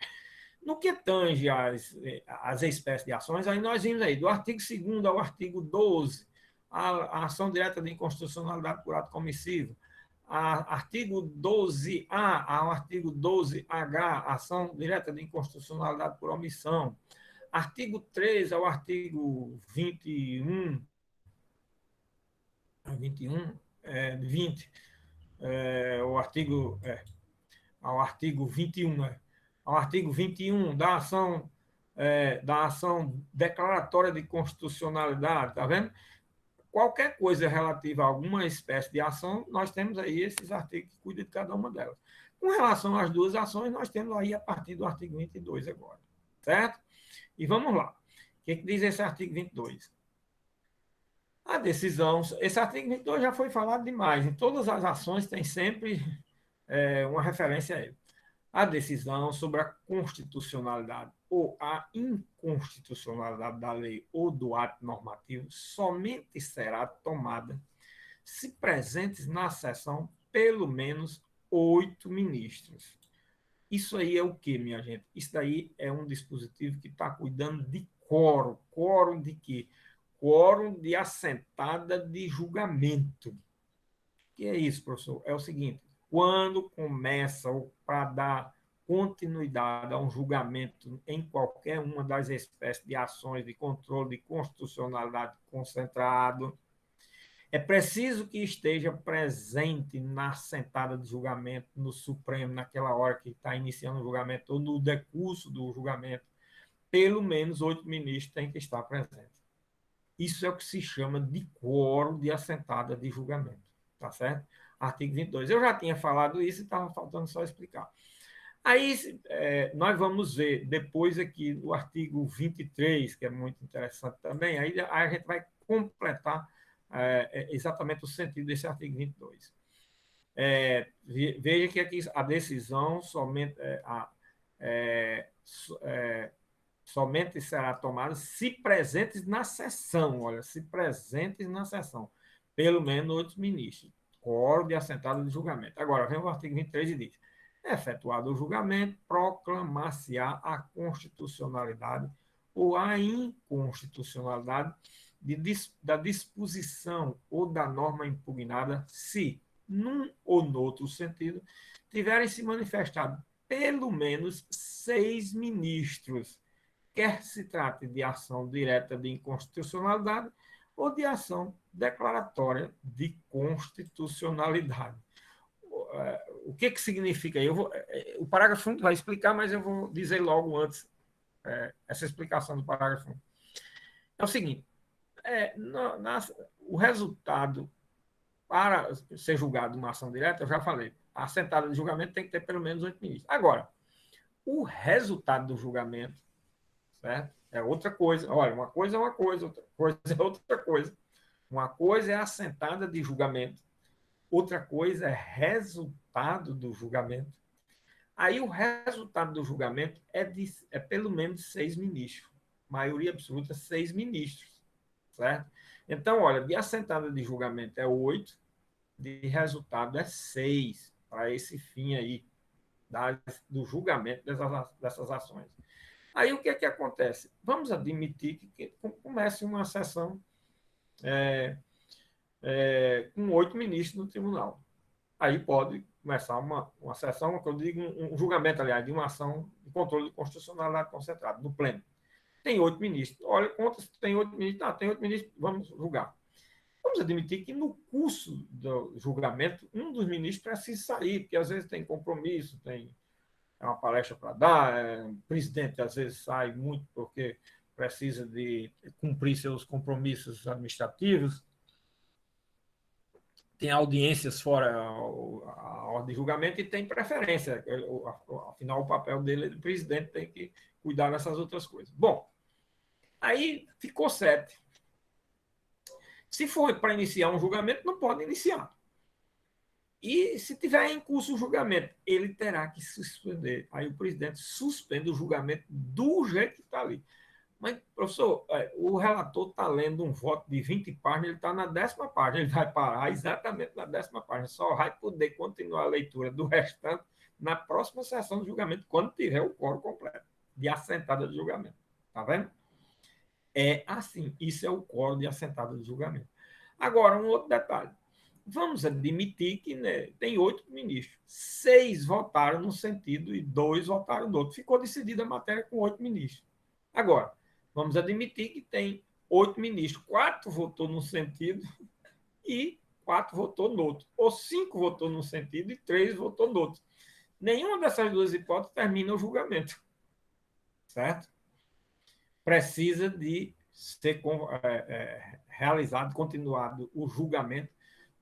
No que tange às espécies de ações, aí nós vimos aí do artigo 2º ao artigo 12, a ação direta de inconstitucionalidade por ato comissivo, artigo 12A ao artigo 12H, ação direta de inconstitucionalidade por omissão, artigo 13 ao artigo 20, o artigo, ao artigo 21, ao artigo 21 da ação declaratória de constitucionalidade, tá vendo? Qualquer coisa relativa a alguma espécie de ação, nós temos aí esses artigos que cuidam de cada uma delas. Com relação às duas ações, nós temos aí a partir do artigo 22 agora, certo? E vamos lá. O que diz esse artigo 22? A decisão, esse artigo 22 já foi falado demais, em todas as ações tem sempre uma referência a ele. A decisão sobre a constitucionalidade ou a inconstitucionalidade da lei ou do ato normativo somente será tomada se presentes na sessão pelo menos 8 ministros. Isso aí é o que, minha gente? Isso daí é um dispositivo que está cuidando de quórum. Quórum de quê? Quórum de assentada de julgamento. O que é isso, professor? É o seguinte: quando começa para dar continuidade a um julgamento em qualquer uma das espécies de ações de controle de constitucionalidade concentrado, é preciso que esteja presente na sentada de julgamento, no Supremo, naquela hora que está iniciando o julgamento, ou no decurso do julgamento, pelo menos 8 ministros têm que estar presentes. Isso é o que se chama de quórum de assentada de julgamento, tá certo? Artigo 22. Eu já tinha falado isso e estava faltando só explicar. Aí nós vamos ver depois aqui o artigo 23, que é muito interessante também, aí a gente vai completar exatamente o sentido desse artigo 22. Veja que aqui a decisão somente será tomada se presentes na sessão, olha, se presentes na sessão, pelo menos 8 ministros, quórum de assentado de julgamento. Agora, vem o artigo 23 e diz: efetuado o julgamento, proclamar-se-á a constitucionalidade ou a inconstitucionalidade da disposição ou da norma impugnada, se, num ou noutro sentido, tiverem se manifestado pelo menos 6 ministros, quer se trate de ação direta de inconstitucionalidade ou de ação declaratória de constitucionalidade. O que significa? O parágrafo 1 vai explicar, mas eu vou dizer logo antes essa explicação do parágrafo 1. É o seguinte: o resultado para ser julgado uma ação direta, eu já falei, a sentada de julgamento tem que ter pelo menos 8 ministros. Agora, o resultado do julgamento, certo? É outra coisa. Olha, uma coisa é uma coisa, outra coisa é outra coisa. Uma coisa é a sentada de julgamento, outra coisa é resultado do julgamento. Aí o resultado do julgamento é pelo menos 6 ministros. Maioria absoluta, 6 ministros. Certo? Então, olha, de assentada de julgamento é 8, de resultado é 6, para esse fim aí do julgamento dessas ações. Aí o que é que acontece? Vamos admitir que comece uma sessão com 8 ministros no tribunal. Aí pode começar uma sessão, que eu digo, um julgamento, aliás, de uma ação de controle de constitucionalidade concentrado, no pleno. Tem 8 ministros. Olha, conta se tem 8 ministros. Ah, tem 8 ministros, vamos julgar. Vamos admitir que no curso do julgamento, um dos ministros precisa sair, porque às vezes tem compromisso, tem uma palestra para dar, o presidente às vezes sai muito porque precisa de cumprir seus compromissos administrativos, tem audiências fora a ordem de julgamento e tem preferência. Afinal, o papel dele, o presidente, tem que cuidar dessas outras coisas. Bom, aí ficou 7. Se for para iniciar um julgamento, não pode iniciar. E se tiver em curso o julgamento, ele terá que suspender. Aí o presidente suspende o julgamento do jeito que está ali. Mas, professor, o relator está lendo um voto de 20 páginas, ele está na 10ª página, ele vai parar exatamente na 10ª página, só vai poder continuar a leitura do restante na próxima sessão de julgamento, quando tiver o quórum completo de assentada de julgamento. Está vendo? É assim, isso é o quórum de assentada de julgamento. Agora, um outro detalhe. Vamos admitir que, né, tem 8 ministros. 6 votaram num sentido e 2 votaram no outro. Ficou decidida a matéria com 8 ministros. Agora, vamos admitir que tem 8 ministros. 4 votou num sentido e 4 votou no outro. Ou 5 votou num sentido e 3 votou no outro. Nenhuma dessas duas hipóteses termina o julgamento. Certo? Precisa de ser realizado, continuado o julgamento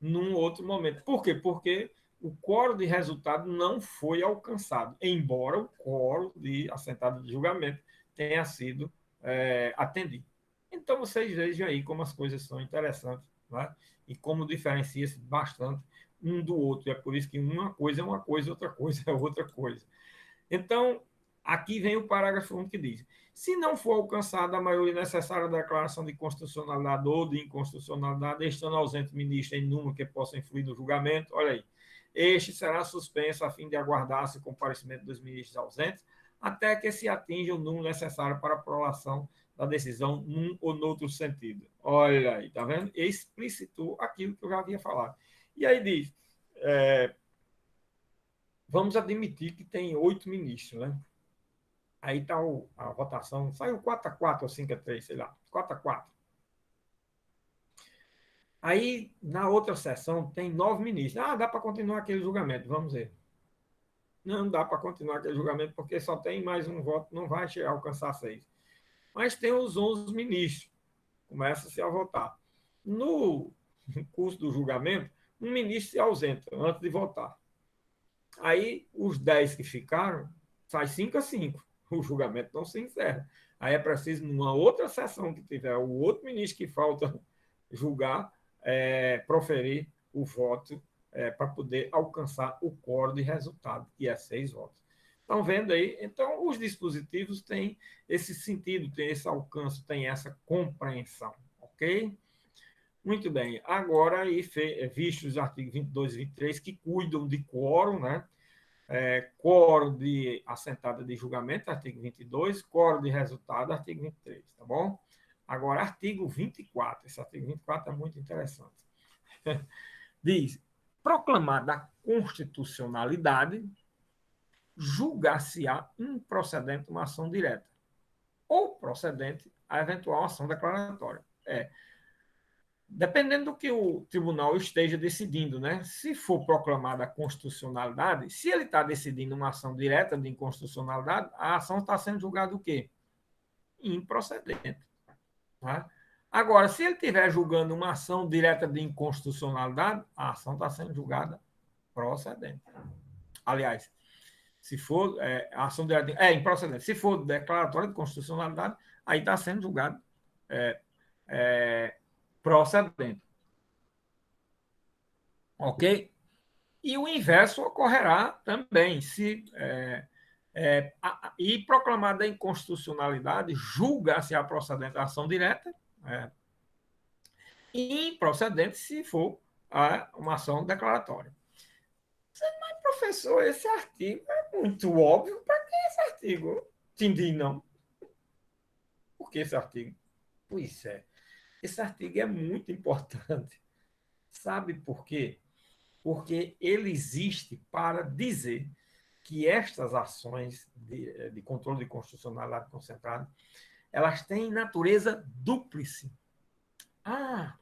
num outro momento. Por quê? Porque o quórum de resultado não foi alcançado, embora o quórum de assentado de julgamento tenha sido atendido. Então, vocês vejam aí como as coisas são interessantes, né? E como diferencia-se bastante um do outro. É por isso que uma coisa é uma coisa, outra coisa é outra coisa. Então, aqui vem o parágrafo 1 que diz: se não for alcançada a maioria necessária da declaração de constitucionalidade ou de inconstitucionalidade, estando ausente ministro em número que possa influir no julgamento, olha aí, este será suspenso a fim de aguardar-se o comparecimento dos ministros ausentes, até que se atinja o número necessário para a aprovação da decisão num ou noutro sentido. Olha aí, tá vendo? Explicitou aquilo que eu já havia falado. E aí diz, vamos admitir que tem 8 ministros, né? Aí está a votação, saiu 4-4 ou 5-3, sei lá, 4-4. Aí, na outra sessão, tem 9 ministros. Ah, dá para continuar aquele julgamento, vamos ver. Não dá para continuar aquele julgamento, porque só tem mais um voto, não vai chegar a alcançar 6. Mas tem os 11 ministros, começa-se a votar. No curso do julgamento, um ministro se ausenta antes de votar. Aí, os 10 que ficaram, sai 5-5. O julgamento não se encerra. Aí é preciso, numa outra sessão que tiver o outro ministro que falta julgar, proferir o voto para poder alcançar o quórum de resultado, que é 6 votos. Estão vendo aí? Então, os dispositivos têm esse sentido, têm esse alcance, têm essa compreensão, ok? Muito bem. Agora, aí, vistos os artigos 22 e 23, que cuidam de quórum, né? Quórum de assentada de julgamento, artigo 22, quórum de resultado, artigo 23, tá bom? Agora, artigo 24, esse artigo 24 é muito interessante. Diz, proclamada a constitucionalidade, julgar-se-á improcedente uma ação direta, ou procedente a eventual ação declaratória. Dependendo do que o tribunal esteja decidindo, né? Se for proclamada a constitucionalidade, se ele está decidindo uma ação direta de inconstitucionalidade, a ação está sendo julgada o quê? Improcedente. Tá? Agora, se ele estiver julgando uma ação direta de inconstitucionalidade, a ação está sendo julgada procedente. Aliás, se for a ação direta improcedente, se for declaratória de constitucionalidade, aí está sendo julgado procedente. Ok? E o inverso ocorrerá também, se e proclamada a inconstitucionalidade, julga-se a procedente a ação direta, e improcedente se for uma ação declaratória. Mas, professor, esse artigo é muito óbvio. Para que esse artigo? Entendi, não. Por que esse artigo? Pois é. Esse artigo é muito importante. Sabe por quê? Porque ele existe para dizer que estas ações de controle de constitucionalidade concentrada, elas têm natureza dúplice. Ah,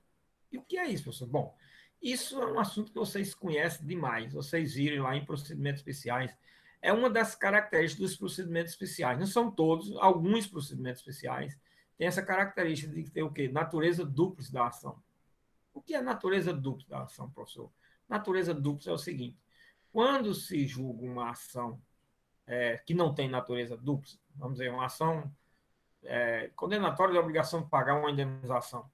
e o que é isso, professor? Bom, isso é um assunto que vocês conhecem demais. Vocês viram lá em procedimentos especiais. É uma das características dos procedimentos especiais. Não são todos, alguns procedimentos especiais têm essa característica de ter o quê? Natureza dúplice da ação. O que é natureza dúplice da ação, professor? Natureza dúplice é o seguinte: quando se julga uma ação que não tem natureza dúplice, vamos dizer, uma ação condenatória de obrigação de pagar uma indenização,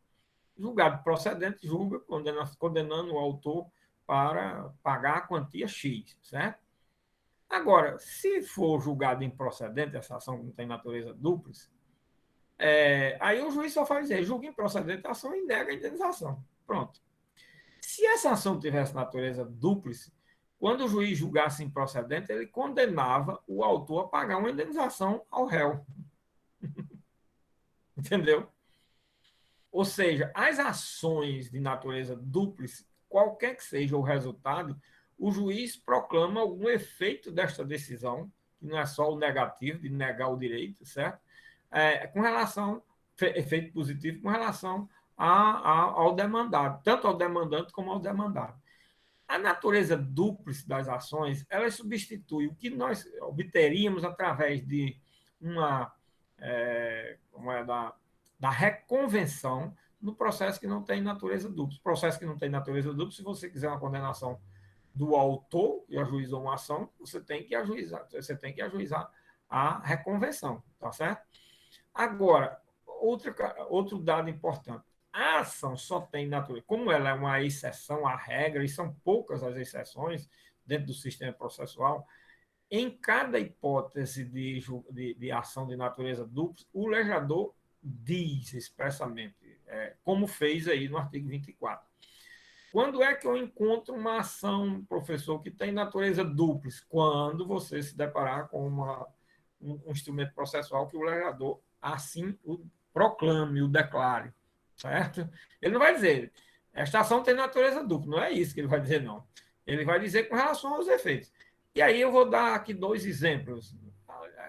julgado procedente, julga condenando o autor para pagar a quantia X, certo? Agora, se for julgado improcedente, essa ação que não tem natureza dúplice, aí o juiz só faz dizer, julga improcedente a ação e nega a indenização. Pronto. Se essa ação tivesse natureza dúplice, quando o juiz julgasse improcedente, ele condenava o autor a pagar uma indenização ao réu. Entendeu? Ou seja, as ações de natureza dúplice, qualquer que seja o resultado, o juiz proclama algum efeito desta decisão, que não é só o negativo, de negar o direito, certo? Com relação, efeito positivo, com relação ao demandado, tanto ao demandante como ao demandado. A natureza dúplice das ações, ela substitui o que nós obteríamos através de uma da reconvenção no processo que não tem natureza dupla. Processo que não tem natureza dupla, se você quiser uma condenação do autor e ajuizou uma ação, você tem que ajuizar a reconvenção, tá certo? Agora, outro dado importante. A ação só tem natureza, como ela é uma exceção à regra, e são poucas as exceções dentro do sistema processual, em cada hipótese de ação de natureza dupla, o legislador diz expressamente, como fez aí no artigo 24. Quando é que eu encontro uma ação, professor, que tem natureza dupla? Quando você se deparar com um instrumento processual que o legislador assim o proclame, o declare, certo? Ele não vai dizer, esta ação tem natureza dupla, não é isso que ele vai dizer, não. Ele vai dizer com relação aos efeitos. E aí eu vou dar aqui dois exemplos.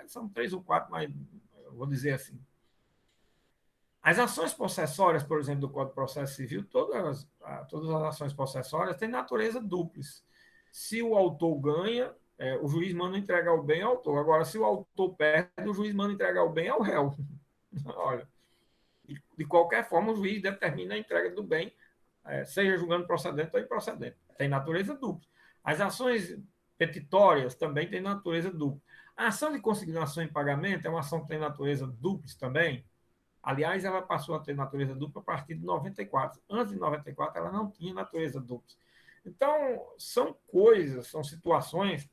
São três ou quatro, mas eu vou dizer assim. As ações possessórias, por exemplo, do Código de Processo Civil, todas as ações possessórias têm natureza dúplice. Se o autor ganha, o juiz manda entregar o bem ao autor. Agora, se o autor perde, o juiz manda entregar o bem ao réu. Olha, de qualquer forma, o juiz determina a entrega do bem, seja julgando procedente ou improcedente. Tem natureza dupla. As ações petitórias também têm natureza dupla. A ação de consignação em pagamento é uma ação que tem natureza dupla também. Aliás, ela passou a ter natureza dupla a partir de 94. Antes de 94, ela não tinha natureza dupla. Então, são coisas, são situações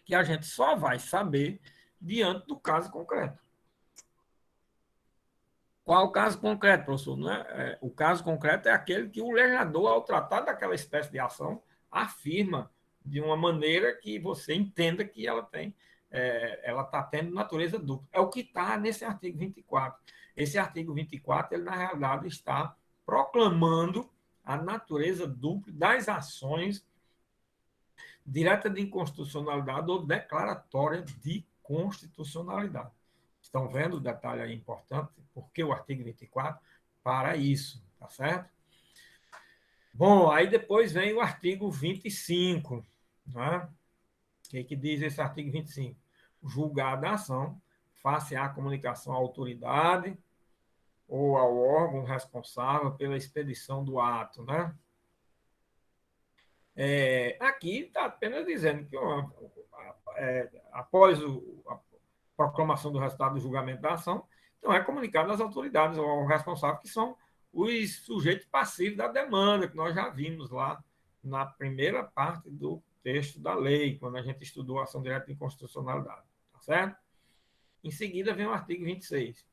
que a gente só vai saber diante do caso concreto. Qual o caso concreto, professor? Não é? O caso concreto é aquele que o legislador, ao tratar daquela espécie de ação, afirma de uma maneira que você entenda que ela está tendo natureza dupla. É o que está nesse artigo 24. Esse artigo 24, ele, na realidade, está proclamando a natureza dupla das ações direta de inconstitucionalidade ou declaratória de constitucionalidade. Estão vendo o detalhe aí importante? Porque o artigo 24 para isso, tá certo? Bom, aí depois vem o artigo 25, né? O que diz esse artigo 25? Julgada a ação, face à comunicação à autoridade ou ao órgão responsável pela expedição do ato, né? Aqui está apenas dizendo que após a proclamação do resultado do julgamento da ação, então é comunicado às autoridades ou ao responsável, que são os sujeitos passivos da demanda, que nós já vimos lá na primeira parte do texto da lei, quando a gente estudou a ação direta de inconstitucionalidade, tá certo? Em seguida vem o artigo 26.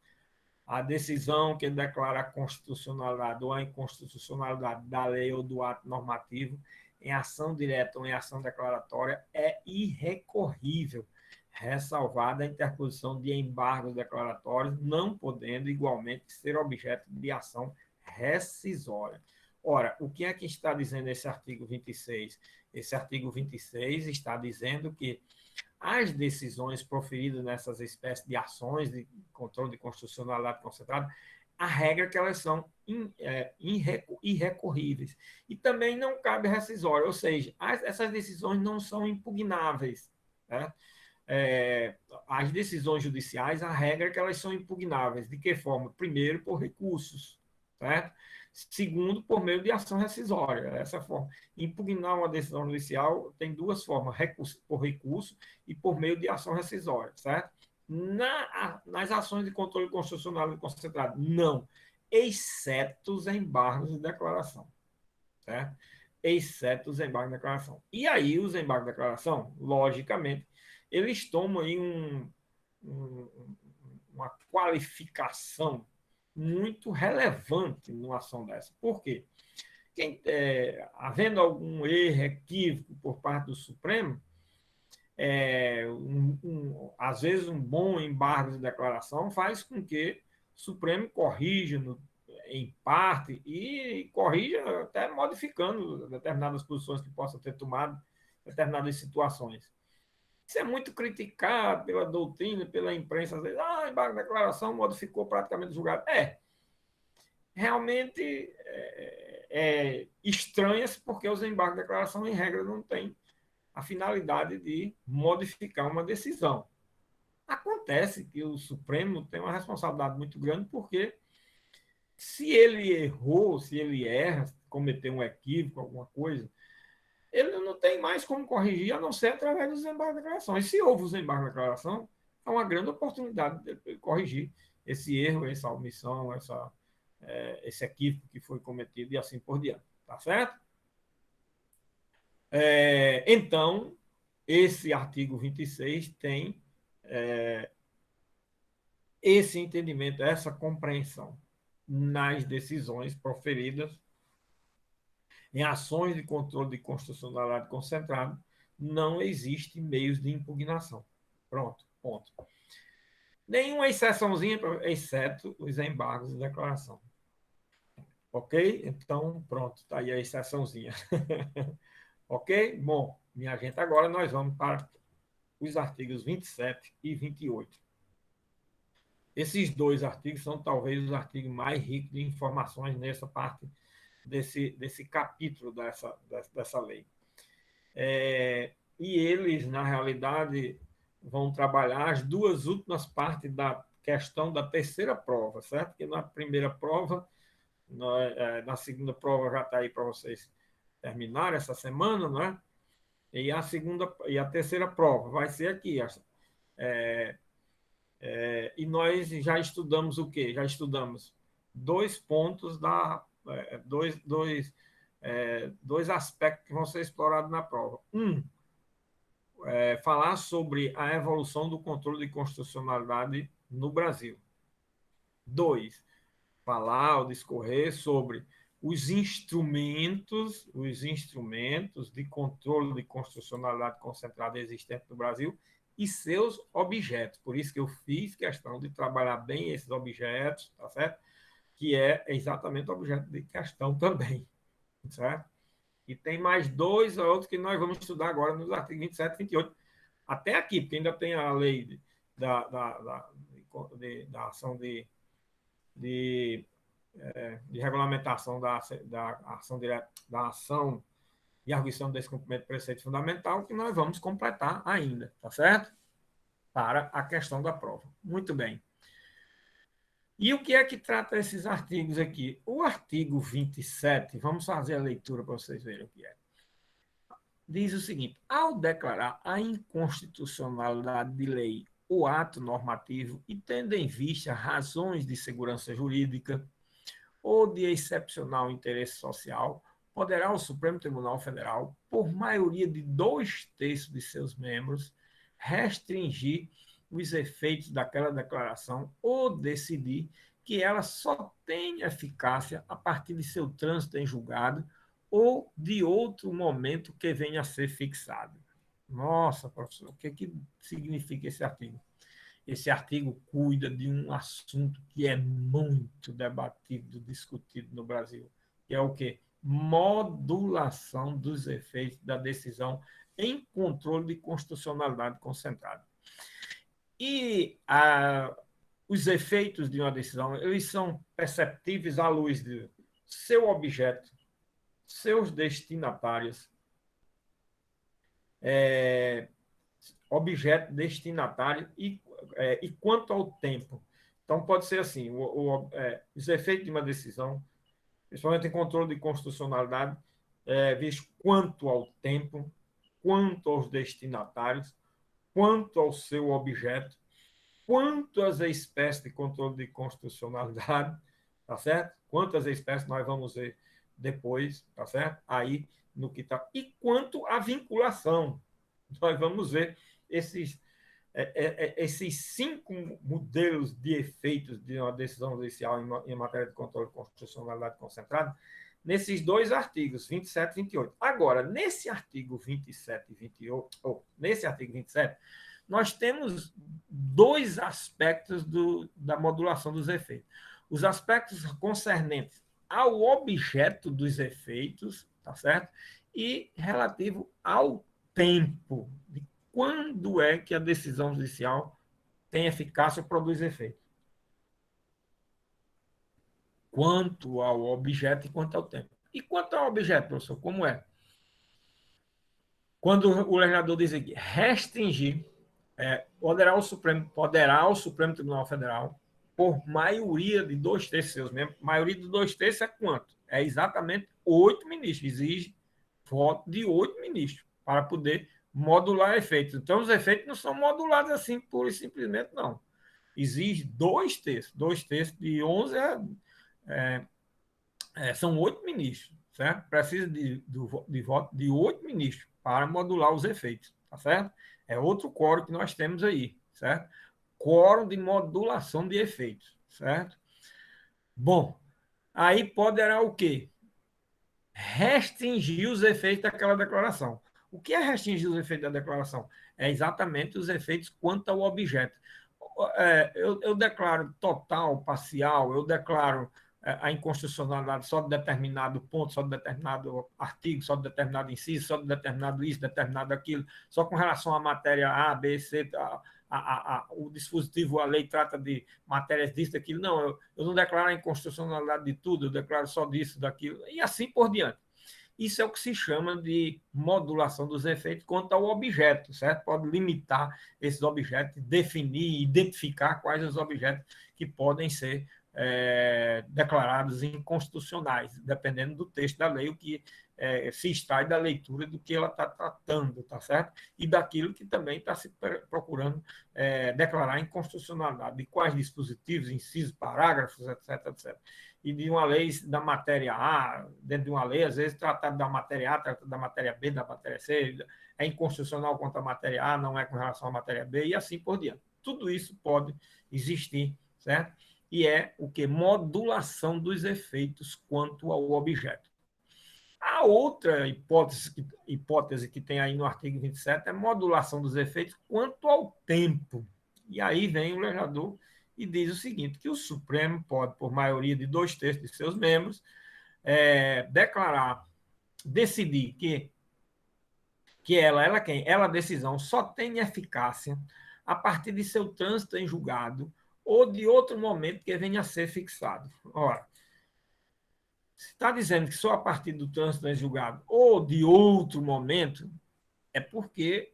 A decisão que declara a constitucionalidade ou a inconstitucionalidade da lei ou do ato normativo em ação direta ou em ação declaratória é irrecorrível, ressalvada a interposição de embargos declaratórios, não podendo igualmente ser objeto de ação rescisória. Ora, o que é que está dizendo esse artigo 26? Esse artigo 26 está dizendo que as decisões proferidas nessas espécies de ações de controle de constitucionalidade concentrada, a regra é que elas são irrecorríveis. E também não cabe rescisória, ou seja, essas decisões não são impugnáveis. Né? As decisões judiciais, a regra é que elas são impugnáveis. De que forma? Primeiro, por recursos. Certo? Segundo, por meio de ação rescisória. Essa forma. Impugnar uma decisão judicial tem duas formas: por recurso e por meio de ação rescisória, certo? Nas ações de controle constitucional e concentrado, não, exceto os embargos de declaração, certo? Exceto os embargos de declaração. E aí, os embargos de declaração, logicamente, eles tomam aí uma qualificação muito relevante numa ação dessa. Por quê? Havendo algum erro, equívoco por parte do Supremo, às vezes um bom embargo de declaração faz com que o Supremo corrija em parte e corrija até modificando determinadas posições que possam ter tomado em determinadas situações. Isso é muito criticado pela doutrina, pela imprensa, às vezes, embargo de declaração modificou praticamente o julgado. Realmente estranha-se porque os embargos de declaração, em regra, não têm a finalidade de modificar uma decisão. Acontece que o Supremo tem uma responsabilidade muito grande porque se ele errou, se ele erra, cometeu um equívoco, alguma coisa, ele não tem mais como corrigir, a não ser através dos embargos de declaração. E se houve os embargos de declaração, é uma grande oportunidade de corrigir esse erro, essa omissão, esse equívoco que foi cometido e assim por diante. Tá certo? Então, esse artigo 26 tem esse entendimento, essa compreensão nas decisões proferidas em ações de controle de constitucionalidade concentrado, não existe meios de impugnação. Pronto, ponto. Nenhuma exceçãozinha, exceto os embargos de declaração. Ok? Então, pronto, está aí a exceçãozinha. Ok? Bom, minha gente, agora nós vamos para os artigos 27 e 28. Esses dois artigos são talvez os artigos mais ricos de informações nessa parte desse capítulo dessa lei. E eles, na realidade, vão trabalhar as duas últimas partes da questão da terceira prova, certo? Que na primeira prova, na segunda prova já está aí para vocês terminarem essa semana, não é? E a terceira prova vai ser aqui. E nós já estudamos o quê? Já estudamos dois pontos dois aspectos que vão ser explorados na prova. Falar sobre a evolução do controle de constitucionalidade no Brasil. 2, falar ou discorrer sobre os instrumentos de controle de constitucionalidade concentrada existente no Brasil e seus objetos. Por isso que eu fiz questão de trabalhar bem esses objetos, tá certo? Que é exatamente o objeto de questão também, certo? E tem mais dois outros que nós vamos estudar agora nos artigos 27 e 28, até aqui, porque ainda tem a lei da ação de regulamentação da ação direta, da ação de arguição do descumprimento do preceito fundamental, que nós vamos completar ainda, tá certo? Para a questão da prova. Muito bem. E o que é que trata esses artigos aqui? O artigo 27, vamos fazer a leitura para vocês verem o que é. Diz o seguinte: ao declarar a inconstitucionalidade de lei ou ato normativo e tendo em vista razões de segurança jurídica ou de excepcional interesse social, poderá o Supremo Tribunal Federal, por maioria de 2/3 de seus membros, restringir os efeitos daquela declaração ou decidir que ela só tem eficácia a partir de seu trânsito em julgado ou de outro momento que venha a ser fixado. Nossa, professor, o que significa esse artigo? Esse artigo cuida de um assunto que é muito debatido, discutido no Brasil, que é o quê? Modulação dos efeitos da decisão em controle de constitucionalidade concentrado. E os efeitos de uma decisão, eles são perceptíveis à luz de seu objeto, seus destinatários, objeto, destinatário e quanto ao tempo. Então, pode ser assim, os efeitos de uma decisão, principalmente em controle de constitucionalidade, visto quanto ao tempo, quanto aos destinatários, quanto ao seu objeto, quanto às espécies de controle de constitucionalidade, tá certo? Quantas espécies nós vamos ver depois, tá certo? Aí, no que tá. E quanto à vinculação, nós vamos ver esses 5 modelos de efeitos de uma decisão judicial em matéria de controle de constitucionalidade concentrada, nesses 2 artigos, 27 e 28. Agora, nesse artigo 27 e 28, nesse artigo 27, nós temos 2 aspectos da modulação dos efeitos. Os aspectos concernentes ao objeto dos efeitos, tá certo? E relativo ao tempo, de quando é que a decisão judicial tem eficácia ou produz efeito. Quanto ao objeto e quanto ao tempo. E quanto ao objeto, professor, como é? Quando o legislador diz aqui, restringir, poderá o Supremo Tribunal Federal, por maioria de 2/3 de seus membros, maioria de 2/3 é quanto? É exatamente 8 ministros, exige voto de 8 ministros para poder modular efeitos. Então, os efeitos não são modulados assim, pura e simplesmente, não. Exige 2/3. 2/3 de 11 são 8 ministros, certo? Precisa de voto de 8 ministros para modular os efeitos, tá certo? É outro quórum que nós temos aí, certo? Quórum de modulação de efeitos, certo? Bom, aí poderá o quê? Restringir os efeitos daquela declaração. O que é restringir os efeitos da declaração? É exatamente os efeitos quanto ao objeto. Eu declaro total, parcial, eu declaro a inconstitucionalidade só de determinado ponto, só de determinado artigo, só de determinado inciso, só de determinado isso, determinado aquilo, só com relação à matéria A, B, C, o dispositivo, a lei trata de matérias disso, daquilo. Não, eu não declaro a inconstitucionalidade de tudo, eu declaro só disso, daquilo, e assim por diante. Isso é o que se chama de modulação dos efeitos quanto ao objeto, certo? Pode limitar esses objetos, definir, identificar quais os objetos que podem ser declarados inconstitucionais, dependendo do texto da lei, o que se extrai da leitura do que ela está tratando, tá certo? E daquilo que também está se procurando declarar inconstitucionalidade, de quais dispositivos, incisos, parágrafos, etc, etc. E de uma lei da matéria A, dentro de uma lei, às vezes tratado da matéria A, tratado da matéria B, da matéria C, é inconstitucional quanto à matéria A, não é com relação à matéria B, e assim por diante. Tudo isso pode existir, certo? E é o que? Modulação dos efeitos quanto ao objeto. A outra hipótese que tem aí no artigo 27 é modulação dos efeitos quanto ao tempo. E aí vem o legislador e diz o seguinte, que o Supremo pode, por maioria de 2/3 de seus membros, decidir que ela, a decisão, só tem eficácia a partir de seu trânsito em julgado ou de outro momento que venha a ser fixado. Ora, se está dizendo que só a partir do trânsito em julgado ou de outro momento, é porque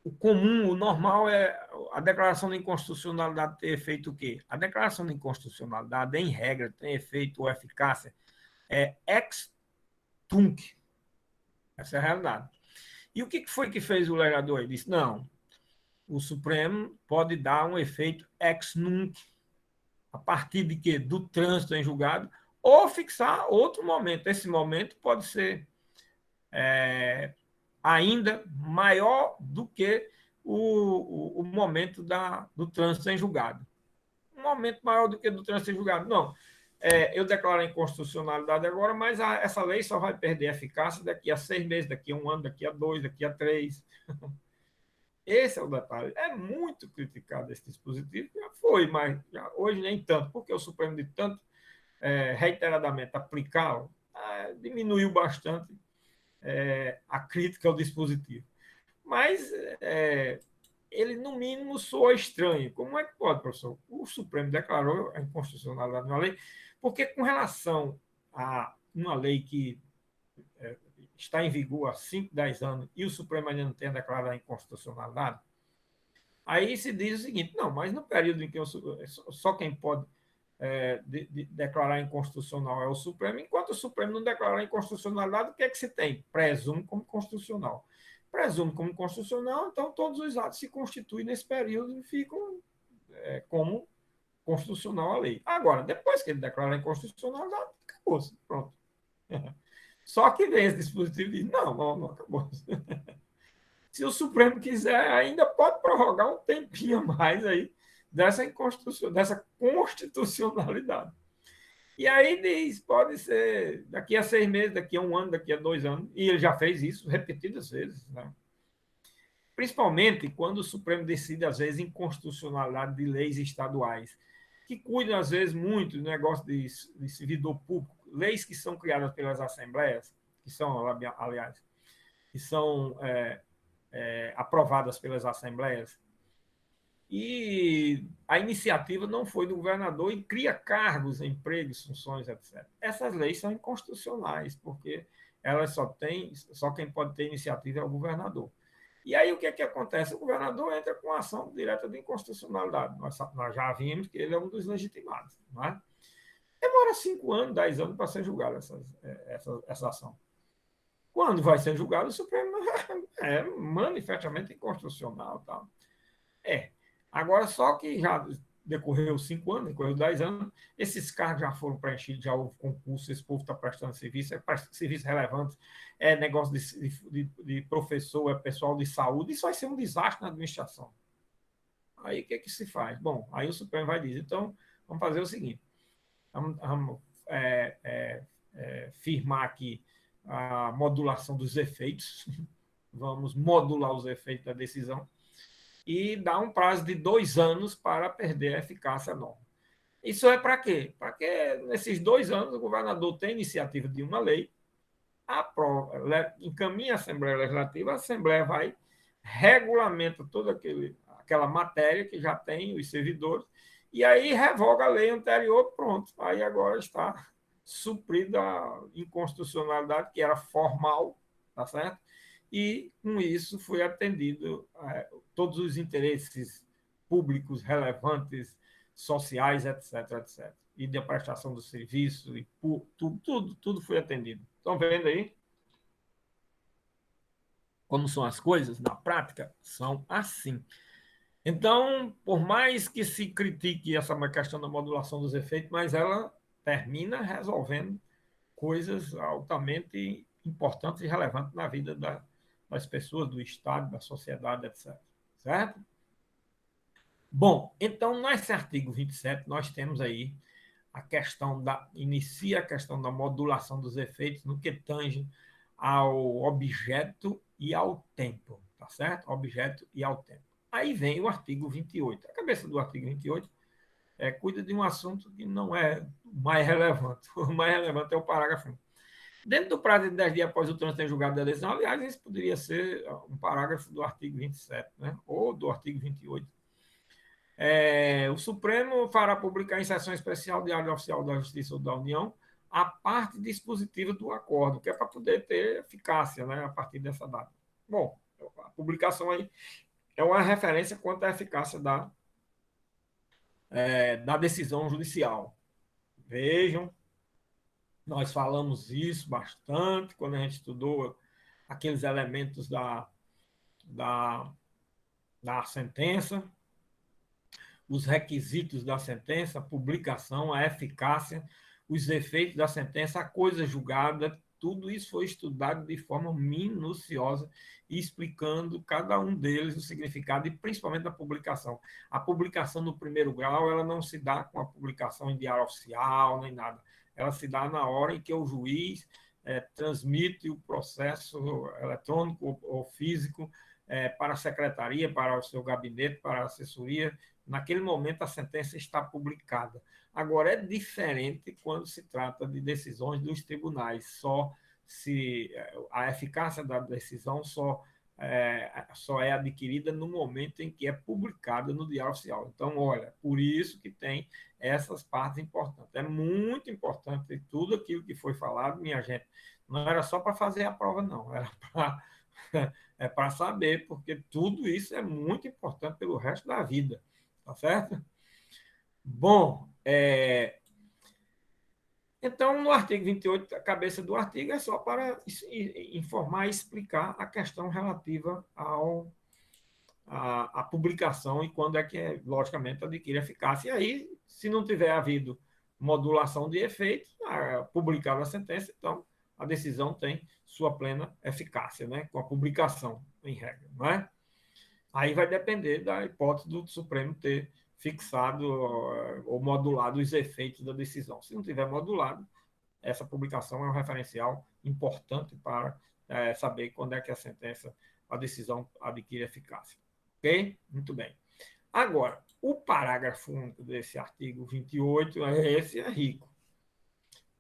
o comum, o normal é a declaração de inconstitucionalidade ter efeito o quê? A declaração de inconstitucionalidade, em regra, tem efeito ou eficácia ex tunc. Essa é a realidade. E o que foi que fez o legislador? Ele disse, não, o Supremo pode dar um efeito ex nunc, a partir de quê? Do trânsito em julgado ou fixar outro momento. Esse momento pode ser ainda maior do que o momento do trânsito em julgado. Um momento maior do que do trânsito em julgado. Não. Eu declaro a inconstitucionalidade agora, mas essa lei só vai perder eficácia daqui a 6 meses, daqui a 1 ano, daqui a 2, daqui a 3. Esse é o detalhe. É muito criticado esse dispositivo, já foi, mas hoje nem tanto, porque o Supremo de tanto reiteradamente aplicá-lo, diminuiu bastante a crítica ao dispositivo. Mas ele, no mínimo, soa estranho. Como é que pode, professor? O Supremo declarou a inconstitucionalidade de uma lei, porque com relação a uma lei que está em vigor há 5, 10 anos e o Supremo ainda não tem declarado a inconstitucionalidade, aí se diz o seguinte, não, mas no período em que só quem pode declarar inconstitucional é o Supremo, enquanto o Supremo não declarar a inconstitucionalidade, o que é que se tem? Presume como constitucional. Presume como constitucional, então todos os atos se constituem nesse período e ficam como constitucional a lei. Agora, depois que ele declara a inconstitucionalidade, acabou-se, pronto. Só que vem esse dispositivo e diz, não acabou. Se o Supremo quiser, ainda pode prorrogar um tempinho a mais aí dessa constitucionalidade. E aí diz, pode ser daqui a 6 meses, daqui a 1 ano, daqui a 2 anos, e ele já fez isso repetidas vezes, né? Principalmente quando o Supremo decide, às vezes, inconstitucionalidade de leis estaduais, que cuidam, às vezes, muito do negócio de servidor público, leis que são criadas pelas assembleias, que são, aliás, que são aprovadas pelas assembleias, e a iniciativa não foi do governador e cria cargos, empregos, funções, etc. Essas leis são inconstitucionais, porque elas só quem pode ter iniciativa é o governador. E aí o que é que acontece? O governador entra com ação direta de inconstitucionalidade. Nós já vimos que ele é um dos legitimados. Não é? Demora 5 anos, 10 anos para ser julgada essa ação. Quando vai ser julgado, o Supremo é manifestamente inconstitucional. Tal. Agora, só que já decorreu 5 anos, decorreu 10 anos, esses cargos já foram preenchidos, já houve concurso, esse povo está prestando serviço, serviço relevante, negócio de professor, pessoal de saúde, isso vai ser um desastre na administração. Aí o que se faz? Bom, aí o Supremo vai dizer, então, vamos fazer o seguinte, vamos firmar aqui a modulação dos efeitos, vamos modular os efeitos da decisão, e dá um prazo de 2 anos para perder a eficácia norma. Isso é para quê? Para que nesses 2 anos o governador tenha iniciativa de uma lei, aprova, encaminha a Assembleia Legislativa, a Assembleia vai, regulamenta toda aquela matéria que já tem os servidores, e aí revoga a lei anterior, pronto. Aí agora está suprida a inconstitucionalidade, que era formal, tá certo? E com isso foi atendido todos os interesses públicos relevantes, sociais, etc, etc. E da prestação do serviço, e tudo foi atendido. Estão vendo aí? Como são as coisas? Na prática, são assim. Então, por mais que se critique essa questão da modulação dos efeitos, mas ela termina resolvendo coisas altamente importantes e relevantes na vida das pessoas, do Estado, da sociedade, etc. Certo? Bom, então, nesse artigo 27, nós temos aí inicia a questão da modulação dos efeitos no que tange ao objeto e ao tempo, tá certo? Objeto e ao tempo. Aí vem o artigo 28. A cabeça do artigo 28 cuida de um assunto que não é o mais relevante. O mais relevante é o parágrafo 1. Dentro do prazo de 10 dias após o trânsito em julgado da decisão, aliás, isso poderia ser um parágrafo do artigo 27, né? Ou do artigo 28. O Supremo fará publicar em sessão especial Diário Oficial da Justiça da União a parte dispositiva do acordo, que é para poder ter eficácia, né, a partir dessa data. Bom, a publicação aí é uma referência quanto à eficácia da decisão judicial. Vejam, nós falamos isso bastante quando a gente estudou aqueles elementos da sentença, os requisitos da sentença, a publicação, a eficácia, os efeitos da sentença, a coisa julgada, tudo isso foi estudado de forma minuciosa e explicando cada um deles o significado e principalmente da publicação. A publicação no primeiro grau, ela não se dá com a publicação em diário oficial, nem nada. Ela se dá na hora em que o juiz transmite o processo eletrônico ou físico para a secretaria, para o seu gabinete, para a assessoria. Naquele momento, a sentença está publicada. Agora, é diferente quando se trata de decisões dos tribunais. A eficácia da decisão só é adquirida no momento em que é publicada no Diário Oficial. Então, olha, por isso que tem essas partes importantes. É muito importante tudo aquilo que foi falado, minha gente. Não era só para fazer a prova, não. Era para saber, porque tudo isso é muito importante pelo resto da vida. Tá certo? Bom, então, no artigo 28, a cabeça do artigo é só para informar e explicar a questão relativa à publicação e quando é que, logicamente, adquire eficácia. E aí, se não tiver havido modulação de efeitos, publicada a sentença, então a decisão tem sua plena eficácia, né? Com a publicação, em regra, não é? Aí vai depender da hipótese do Supremo ter fixado ou modulado os efeitos da decisão. Se não tiver modulado, essa publicação é um referencial importante para saber quando é que a decisão adquire eficácia. Ok? Muito bem. Agora, o parágrafo único desse artigo 28, esse é rico.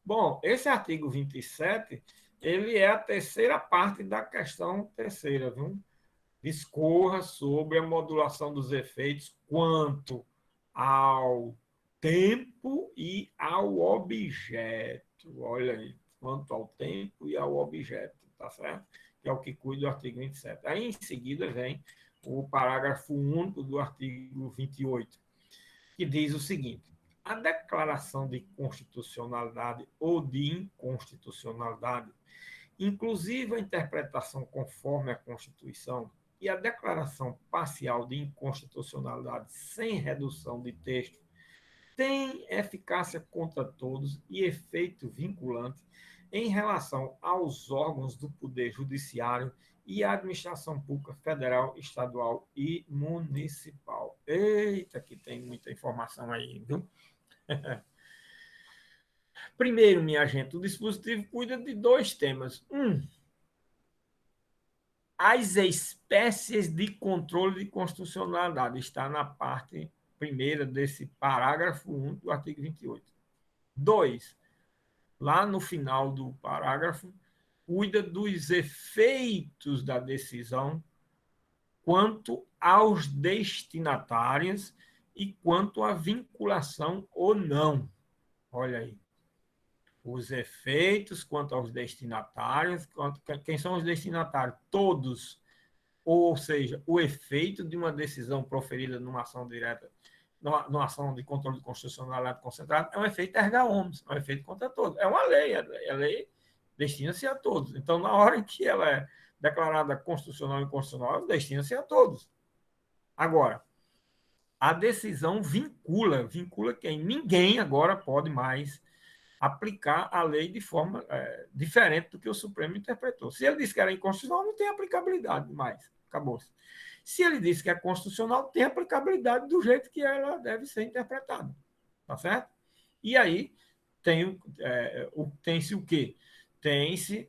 Bom, esse artigo 27, ele é a terceira parte da questão terceira, viu? Discorra sobre a modulação dos efeitos quanto ao tempo e ao objeto. Olha aí, quanto ao tempo e ao objeto, tá certo? Que é o que cuida do artigo 27. Aí, em seguida, vem o parágrafo único do artigo 28, que diz o seguinte: a declaração de constitucionalidade ou de inconstitucionalidade, inclusive a interpretação conforme a Constituição, e a declaração parcial de inconstitucionalidade sem redução de texto tem eficácia contra todos e efeito vinculante em relação aos órgãos do Poder Judiciário e à administração pública federal, estadual e municipal. Eita, que tem muita informação aí, viu? Primeiro, minha gente, o dispositivo cuida de dois temas. As espécies de controle de constitucionalidade está na parte primeira desse parágrafo 1 do artigo 28. 2, lá no final do parágrafo, cuida dos efeitos da decisão quanto aos destinatários e quanto à vinculação ou não. Olha aí. Os efeitos quanto aos destinatários, quem são os destinatários? Todos, ou seja, o efeito de uma decisão proferida numa ação direta, numa ação de controle de constitucionalidade concentrado, é um efeito erga omnes, é um efeito contra todos. É uma lei, a lei destina-se a todos. Então, na hora em que ela é declarada constitucional e inconstitucional, destina-se a todos. Agora, a decisão vincula quem? Ninguém agora pode mais aplicar a lei de forma diferente do que o Supremo interpretou. Se ele disse que era inconstitucional, não tem aplicabilidade mais. Acabou-se. Se ele disse que é constitucional, tem aplicabilidade do jeito que ela deve ser interpretada. Tá certo? E aí tem-se o quê? Tem-se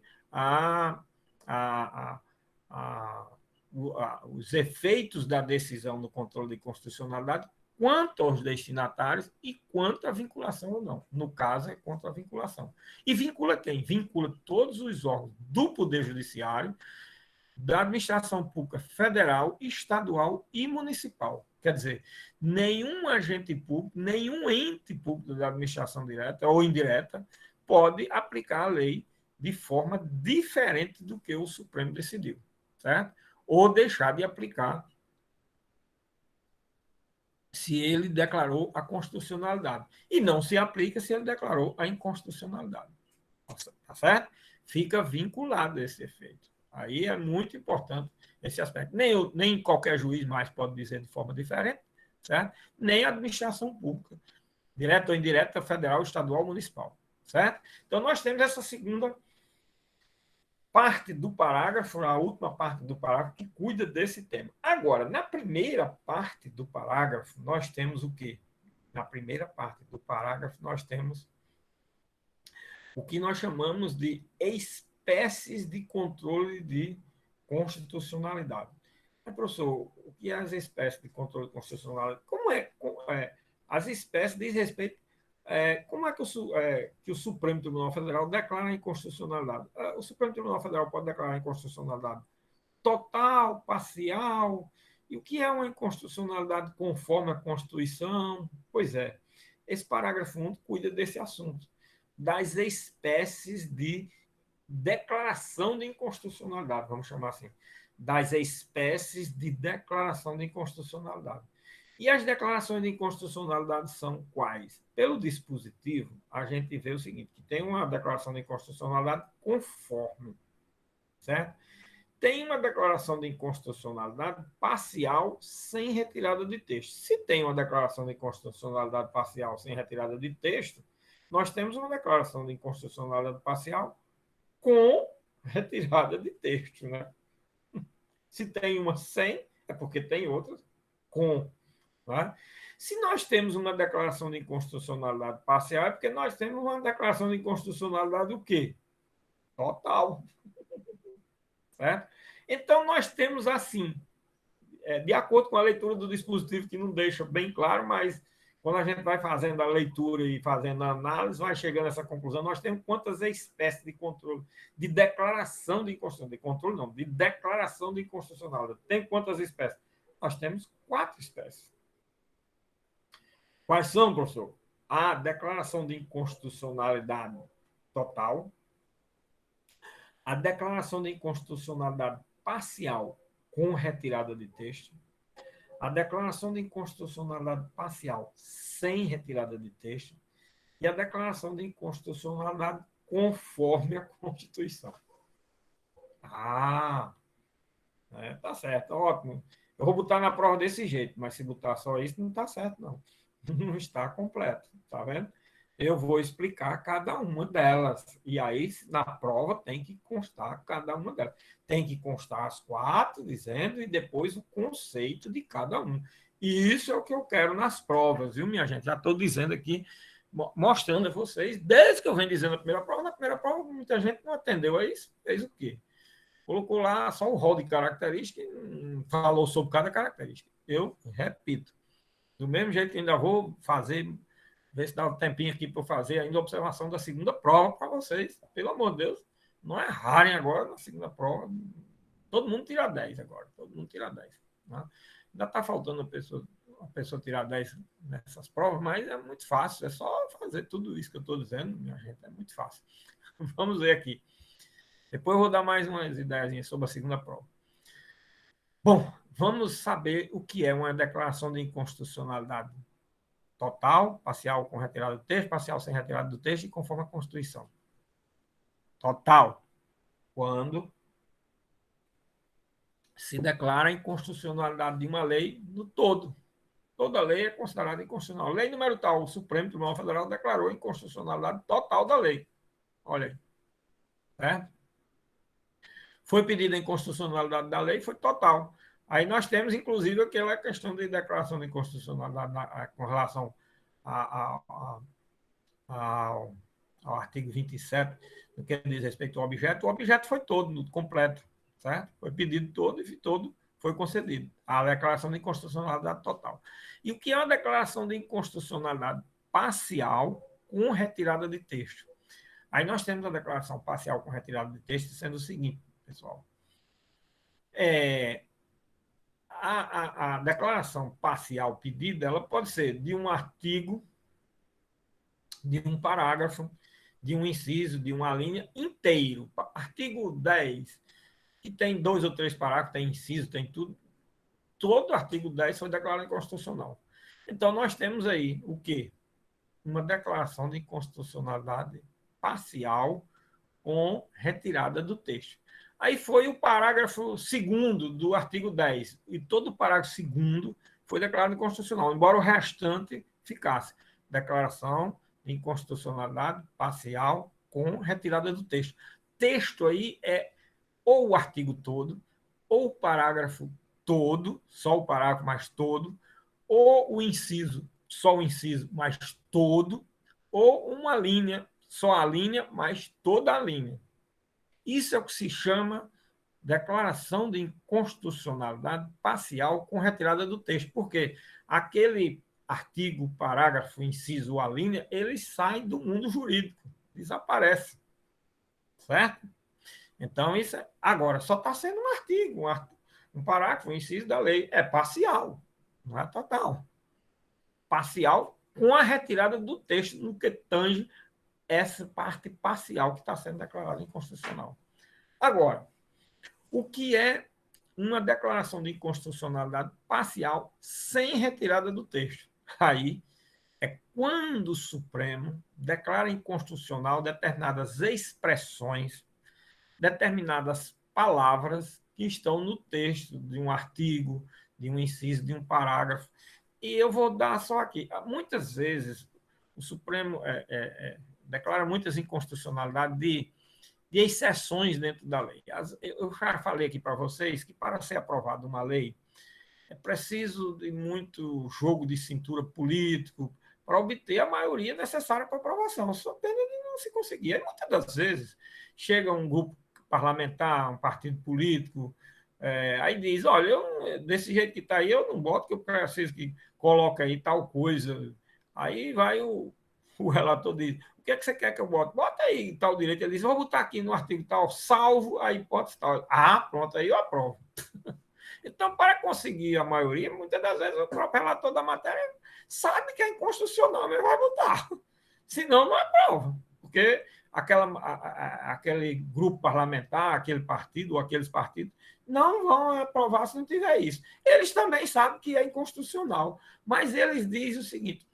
os efeitos da decisão no controle de constitucionalidade quanto aos destinatários e quanto à vinculação ou não. No caso, é contra a vinculação. E vincula quem? Vincula todos os órgãos do Poder Judiciário, da administração pública federal, estadual e municipal. Quer dizer, nenhum agente público, nenhum ente público da administração direta ou indireta pode aplicar a lei de forma diferente do que o Supremo decidiu, certo? Ou deixar de aplicar se ele declarou a constitucionalidade. E não se aplica se ele declarou a inconstitucionalidade. Tá certo? Fica vinculado esse efeito. Aí é muito importante esse aspecto. Nem qualquer juiz mais pode dizer de forma diferente, certo? Nem a administração pública, direta ou indireta, federal, estadual, municipal. certo? Então, nós temos essa segunda parte do parágrafo, a última parte do parágrafo, que cuida desse tema. Agora, na primeira parte do parágrafo, nós temos o quê? Na primeira parte do parágrafo, nós temos o que nós chamamos de espécies de controle de constitucionalidade. Mas, professor, o que é as espécies de controle de constitucionalidade? Como é? As espécies diz respeito. Como é que o Supremo Tribunal Federal declara a inconstitucionalidade? O Supremo Tribunal Federal pode declarar a inconstitucionalidade total, parcial. E o que é uma inconstitucionalidade conforme a Constituição? Pois é, esse parágrafo 1 cuida desse assunto, das espécies de declaração de inconstitucionalidade, vamos chamar assim, das espécies de declaração de inconstitucionalidade. E as declarações de inconstitucionalidade são quais? Pelo dispositivo, a gente vê o seguinte, que tem uma declaração de inconstitucionalidade conforme, certo? Tem uma declaração de inconstitucionalidade parcial sem retirada de texto. Se tem uma declaração de inconstitucionalidade parcial sem retirada de texto, nós temos uma declaração de inconstitucionalidade parcial com retirada de texto, né? Se tem uma sem, é porque tem outras com. Né? Se nós temos uma declaração de inconstitucionalidade parcial, é porque nós temos uma declaração de inconstitucionalidade o quê? Total. Certo? Então, nós temos assim, de acordo com a leitura do dispositivo, que não deixa bem claro, mas quando a gente vai fazendo a leitura e fazendo a análise, vai chegando a essa conclusão, nós temos quantas espécies de controle, de declaração de inconstitucionalidade, de controle não, de declaração de inconstitucionalidade. Tem quantas espécies? Nós temos 4 espécies. Quais são, professor? A declaração de inconstitucionalidade total, a declaração de inconstitucionalidade parcial com retirada de texto, a declaração de inconstitucionalidade parcial sem retirada de texto e a declaração de inconstitucionalidade conforme a Constituição. Tá certo, ótimo. Eu vou botar na prova desse jeito, mas se botar só isso, não está certo, não. Não está completo, tá vendo? Eu vou explicar cada uma delas. E aí, na prova, tem que constar cada uma delas. Tem que constar as 4, dizendo, e depois o conceito de cada um. E isso é o que eu quero nas provas, viu, minha gente? Já estou dizendo aqui, mostrando a vocês, desde que eu venho dizendo na primeira prova, muita gente não atendeu a isso. Fez o quê? Colocou lá só o rol de características e falou sobre cada característica. Eu repito. Do mesmo jeito que ainda vou fazer, ver se dá um tempinho aqui para fazer ainda a observação da segunda prova para vocês. Pelo amor de Deus, não errarem agora na segunda prova. Todo mundo tira 10 agora. Todo mundo tira 10. Né? Ainda está faltando uma pessoa tirar 10 nessas provas, mas é muito fácil. É só fazer tudo isso que eu estou dizendo, minha gente. É muito fácil. Vamos ver aqui. Depois eu vou dar mais umas ideias sobre a segunda prova. Bom, vamos saber o que é uma declaração de inconstitucionalidade total, parcial com retirada do texto, parcial sem retirada do texto e conforme a Constituição. Total, quando se declara a inconstitucionalidade de uma lei no todo. Toda lei é considerada inconstitucional. Lei número tal, o Supremo Tribunal Federal declarou a inconstitucionalidade total da lei. Olha aí. Certo? Foi pedida a inconstitucionalidade da lei, foi total. Aí nós temos, inclusive, aquela questão de declaração de inconstitucionalidade com relação ao artigo 27, no que diz respeito ao objeto. O objeto foi todo, completo, certo? Foi pedido todo e todo foi concedido. A declaração de inconstitucionalidade total. E o que é uma declaração de inconstitucionalidade parcial com retirada de texto? Aí nós temos a declaração parcial com retirada de texto sendo o seguinte, pessoal. A declaração parcial pedida, ela pode ser de um artigo, de um parágrafo, de um inciso, de uma linha inteiro. Artigo 10, que tem 2 ou 3 parágrafos, tem inciso, tem tudo. Todo artigo 10 foi declarado inconstitucional. Então, nós temos aí o quê? Uma declaração de inconstitucionalidade parcial com retirada do texto. Aí foi o parágrafo 2º do artigo 10, e todo o parágrafo 2º foi declarado inconstitucional, embora o restante ficasse. Declaração de inconstitucionalidade parcial com retirada do texto. Texto aí é ou o artigo todo, ou o parágrafo todo, só o parágrafo, mas todo, ou o inciso, só o inciso, mas todo, ou uma linha, só a linha, mas toda a linha. Isso é o que se chama declaração de inconstitucionalidade parcial com retirada do texto, porque aquele artigo, parágrafo, inciso ou a linha, ele sai do mundo jurídico, desaparece, certo? Então, isso é... Agora, só está sendo um artigo, um parágrafo, um inciso da lei. É parcial, não é total. Parcial com a retirada do texto no que tange essa parte parcial que está sendo declarada inconstitucional. Agora, o que é uma declaração de inconstitucionalidade parcial sem retirada do texto? Aí é quando o Supremo declara inconstitucional determinadas expressões, determinadas palavras que estão no texto de um artigo, de um inciso, de um parágrafo. E eu vou dar só aqui. Muitas vezes o Supremo declara muitas inconstitucionalidades de exceções dentro da lei. Eu já falei aqui para vocês que para ser aprovada uma lei é preciso de muito jogo de cintura político para obter a maioria necessária para aprovação. Só pena de não se conseguir. Aí, muitas das vezes chega um grupo parlamentar, um partido político, aí diz, olha, desse jeito que está aí, eu não boto, que eu preciso que coloque aí tal coisa. Aí vai o relator diz, o que é que você quer que eu bote? Bota aí tal direito. Ele diz, vou botar aqui no artigo tal, salvo a hipótese tal. Ah, pronto, aí eu aprovo. Então, para conseguir a maioria, muitas das vezes o próprio relator da matéria sabe que é inconstitucional, mas vai votar. Senão, não aprova. Porque aquele grupo parlamentar, aquele partido ou aqueles partidos não vão aprovar se não tiver isso. Eles também sabem que é inconstitucional, mas eles dizem o seguinte: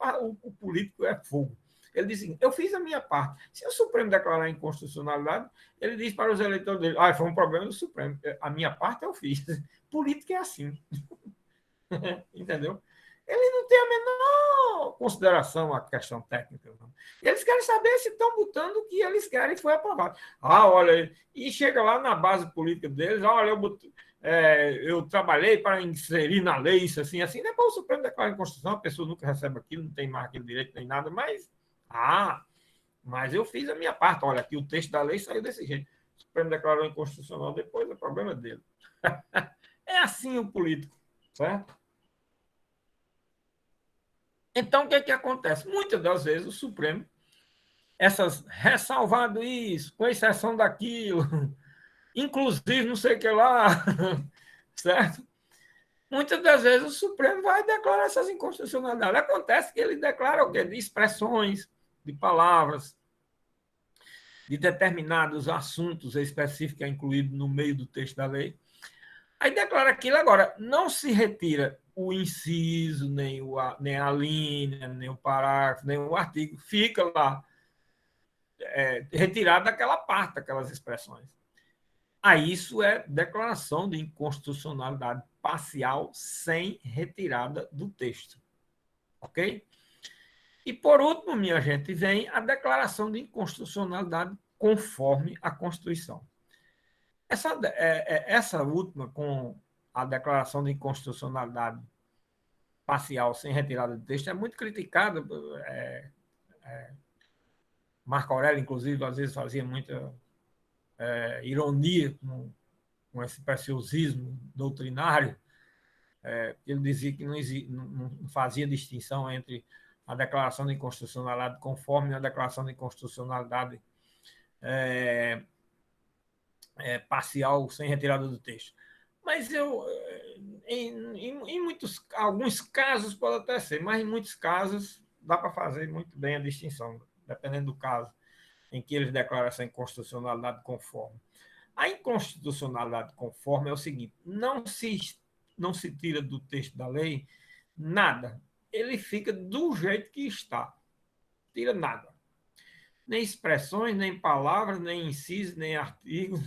o político é fogo. Ele diz assim, eu fiz a minha parte. Se o Supremo declarar inconstitucionalidade, ele diz para os eleitores dele, foi um problema do Supremo. A minha parte eu fiz. Política é assim. Entendeu? Ele não tem a menor consideração à questão técnica. Não. Eles querem saber se estão botando o que eles querem e foi aprovado. Olha, e chega lá na base política deles, olha, eu trabalhei para inserir na lei isso assim, assim. Depois o Supremo declara em Constituição, a pessoa nunca recebe aquilo, não tem mais aquele direito nem nada, mas eu fiz a minha parte. Olha, aqui o texto da lei saiu desse jeito. O Supremo declarou inconstitucional depois, é problema dele. É assim o político, certo? Então, o que é que acontece? Muitas das vezes o Supremo, ressalvado isso, com exceção daquilo, inclusive não sei o que lá, certo? Muitas das vezes o Supremo vai declarar essas inconstitucionalidades. Acontece que ele declara o quê? De expressões, de palavras, de determinados assuntos específicos incluídos no meio do texto da lei. Aí declara aquilo. Agora, não se retira o inciso, nem a linha, nem o parágrafo, nem o artigo. Fica lá retirado daquela parte, daquelas expressões. Aí isso é declaração de inconstitucionalidade parcial sem retirada do texto. Ok? E, por último, minha gente, vem a declaração de inconstitucionalidade conforme a Constituição. Essa última, com a declaração de inconstitucionalidade parcial sem retirada de texto, é muito criticada. Marco Aurélio, inclusive, às vezes fazia muita ironia com esse preciosismo doutrinário. Ele dizia que não fazia distinção entre a declaração de inconstitucionalidade conforme a declaração de inconstitucionalidade parcial sem retirada do texto. Mas alguns casos pode até ser, mas em muitos casos dá para fazer muito bem a distinção, dependendo do caso em que eles declaram essa inconstitucionalidade conforme. A inconstitucionalidade conforme é o seguinte: não se tira do texto da lei nada, ele fica do jeito que está, tira nada. Nem expressões, nem palavras, nem incisos, nem artigos,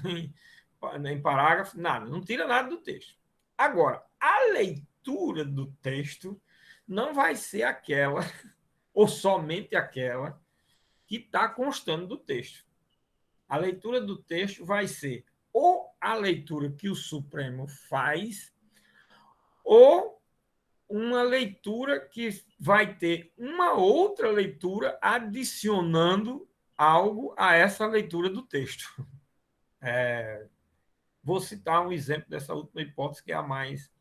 nem parágrafo, nada. Não tira nada do texto. Agora, a leitura do texto não vai ser aquela, ou somente aquela, que está constando do texto. A leitura do texto vai ser ou a leitura que o Supremo faz, ou uma leitura que vai ter uma outra leitura adicionando algo a essa leitura do texto. Vou citar um exemplo dessa última hipótese, que é a mais,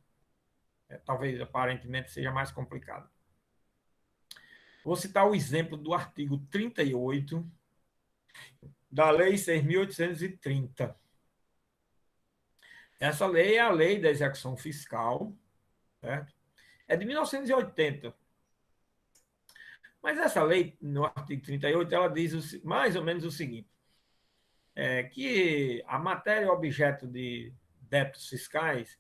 talvez aparentemente seja mais complicada. Vou citar o exemplo do artigo 38 da Lei 6.830. Essa lei é a Lei da Execução Fiscal, certo? É de 1980. Mas essa lei, no artigo 38, ela diz mais ou menos o seguinte: que a matéria objeto de débitos fiscais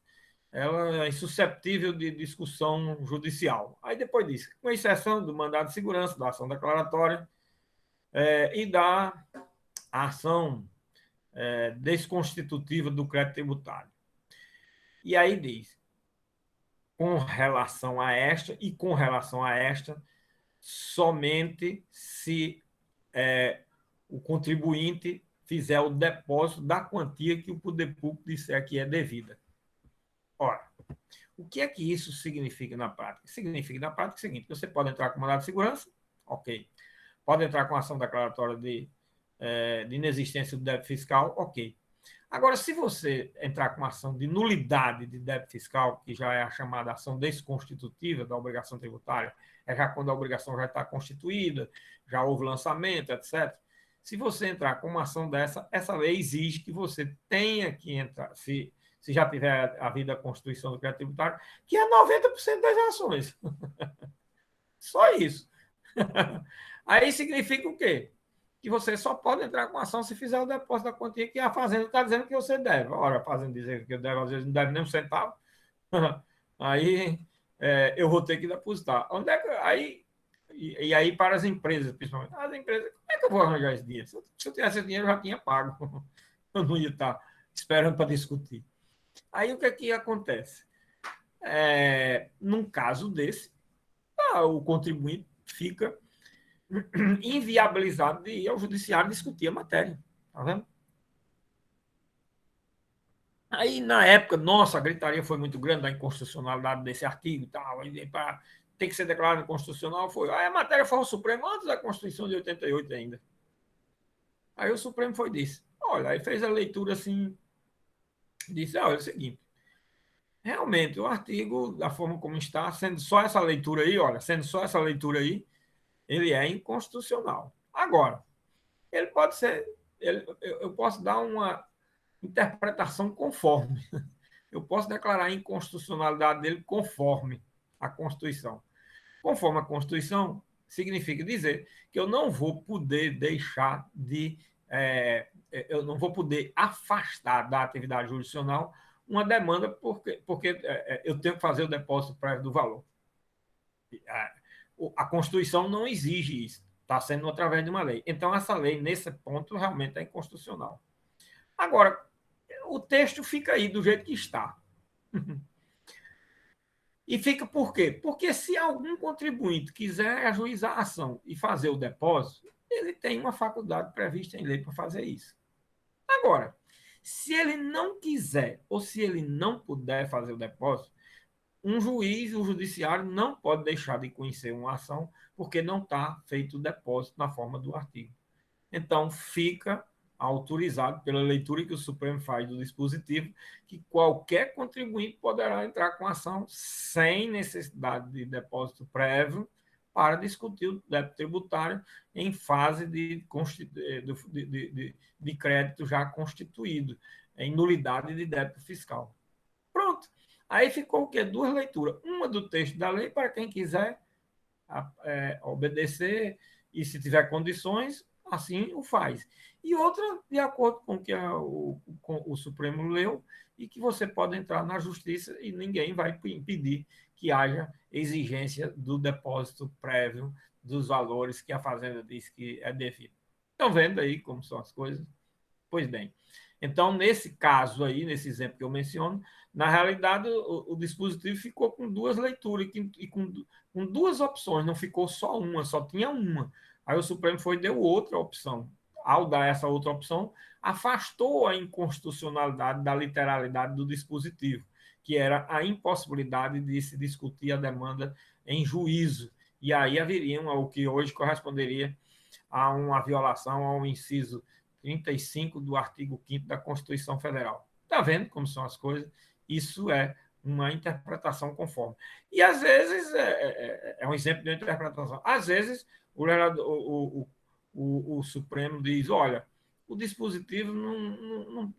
ela é susceptível de discussão judicial. Aí depois diz, com exceção do mandado de segurança, da ação declaratória e da ação desconstitutiva do crédito tributário. E aí diz, com relação a esta e com relação a esta, somente se o contribuinte fizer o depósito da quantia que o poder público disser que é devida. Ora, o que é que isso significa na prática? Significa na prática o seguinte: você pode entrar com mandado de segurança, ok. Pode entrar com ação declaratória de inexistência do débito fiscal, ok. Agora, se você entrar com ação de nulidade de débito fiscal, que já é a chamada ação desconstitutiva da obrigação tributária, é já quando a obrigação já está constituída, já houve lançamento, etc. Se você entrar com uma ação dessa, essa lei exige que você tenha que entrar, se já tiver havido a constituição do crédito tributário, que é 90% das ações. Só isso. Aí significa o quê? Que você só pode entrar com ação se fizer o depósito da quantia que a Fazenda está dizendo que você deve. Ora, a Fazenda dizer que eu devo, às vezes não deve nem um centavo. Aí eu vou ter que depositar. Onde é que, e aí para as empresas, principalmente. As empresas, como é que eu vou arranjar esse dinheiro? Se eu tivesse esse dinheiro, eu já tinha pago. Eu não ia estar esperando para discutir. Aí o que é que acontece? Num caso desse, o contribuinte fica inviabilizado de ir ao judiciário discutir a matéria. Tá vendo? Aí, na época, nossa, a gritaria foi muito grande da inconstitucionalidade desse artigo e tal. Tem que ser declarado inconstitucional. Aí a matéria foi ao Supremo antes da Constituição de 88 ainda. Aí o Supremo foi disse: olha, aí fez a leitura assim, disse: olha, é o seguinte, realmente, o artigo, da forma como está, sendo só essa leitura aí, olha, sendo só essa leitura aí, ele é inconstitucional. Agora, ele pode ser, eu posso dar uma interpretação conforme. Eu posso declarar a inconstitucionalidade dele conforme a Constituição. Conforme a Constituição, significa dizer que eu não vou poder deixar de. Eu não vou poder afastar da atividade jurisdicional uma demanda porque eu tenho que fazer o depósito prévio do valor. A Constituição não exige isso, está sendo através de uma lei. Então, essa lei, nesse ponto, realmente é inconstitucional. Agora, o texto fica aí do jeito que está. E fica por quê? Porque se algum contribuinte quiser ajuizar a ação e fazer o depósito, ele tem uma faculdade prevista em lei para fazer isso. Agora, se ele não quiser ou se ele não puder fazer o depósito, um juiz, o judiciário, não pode deixar de conhecer uma ação porque não está feito o depósito na forma do artigo. Então, fica autorizado pela leitura que o Supremo faz do dispositivo que qualquer contribuinte poderá entrar com ação sem necessidade de depósito prévio para discutir o débito tributário em fase de crédito já constituído, em nulidade de débito fiscal. Pronto. Aí ficou o quê? Duas leituras. Uma do texto da lei para quem quiser obedecer e, se tiver condições, assim o faz. E outra, de acordo com o que o Supremo leu, e que você pode entrar na justiça e ninguém vai impedir que haja exigência do depósito prévio dos valores que a Fazenda diz que é devido. Estão vendo aí como são as coisas? Pois bem. Então, nesse caso aí, nesse exemplo que eu menciono, na realidade, o dispositivo ficou com duas leituras e com duas opções, não ficou só uma, só tinha uma. Aí o Supremo foi e deu outra opção. Ao dar essa outra opção, afastou a inconstitucionalidade da literalidade do dispositivo, que era a impossibilidade de se discutir a demanda em juízo. E aí haveria o que hoje corresponderia a uma violação ao inciso 35 do artigo 5º da Constituição Federal. Está vendo como são as coisas? Isso é uma interpretação conforme. E, às vezes, é um exemplo de interpretação. Às vezes, o Supremo diz, olha, o dispositivo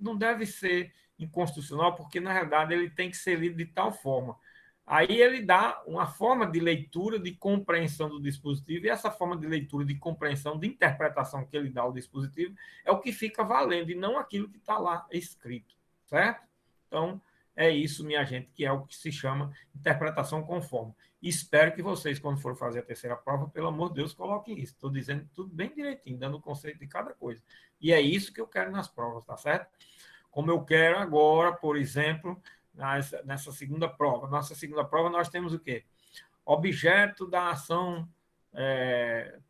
não deve ser inconstitucional, porque, na realidade, ele tem que ser lido de tal forma. Aí ele dá uma forma de leitura, de compreensão do dispositivo, e essa forma de leitura, de compreensão, de interpretação que ele dá ao dispositivo é o que fica valendo, e não aquilo que está lá escrito, certo? Então, é isso, minha gente, que é o que se chama interpretação conforme. Espero que vocês, quando for fazer a terceira prova, pelo amor de Deus, coloquem isso. Estou dizendo tudo bem direitinho, dando o conceito de cada coisa. E é isso que eu quero nas provas, tá certo? Como eu quero agora, por exemplo, nessa segunda prova. Nossa segunda prova, nós temos o quê? Objeto da ação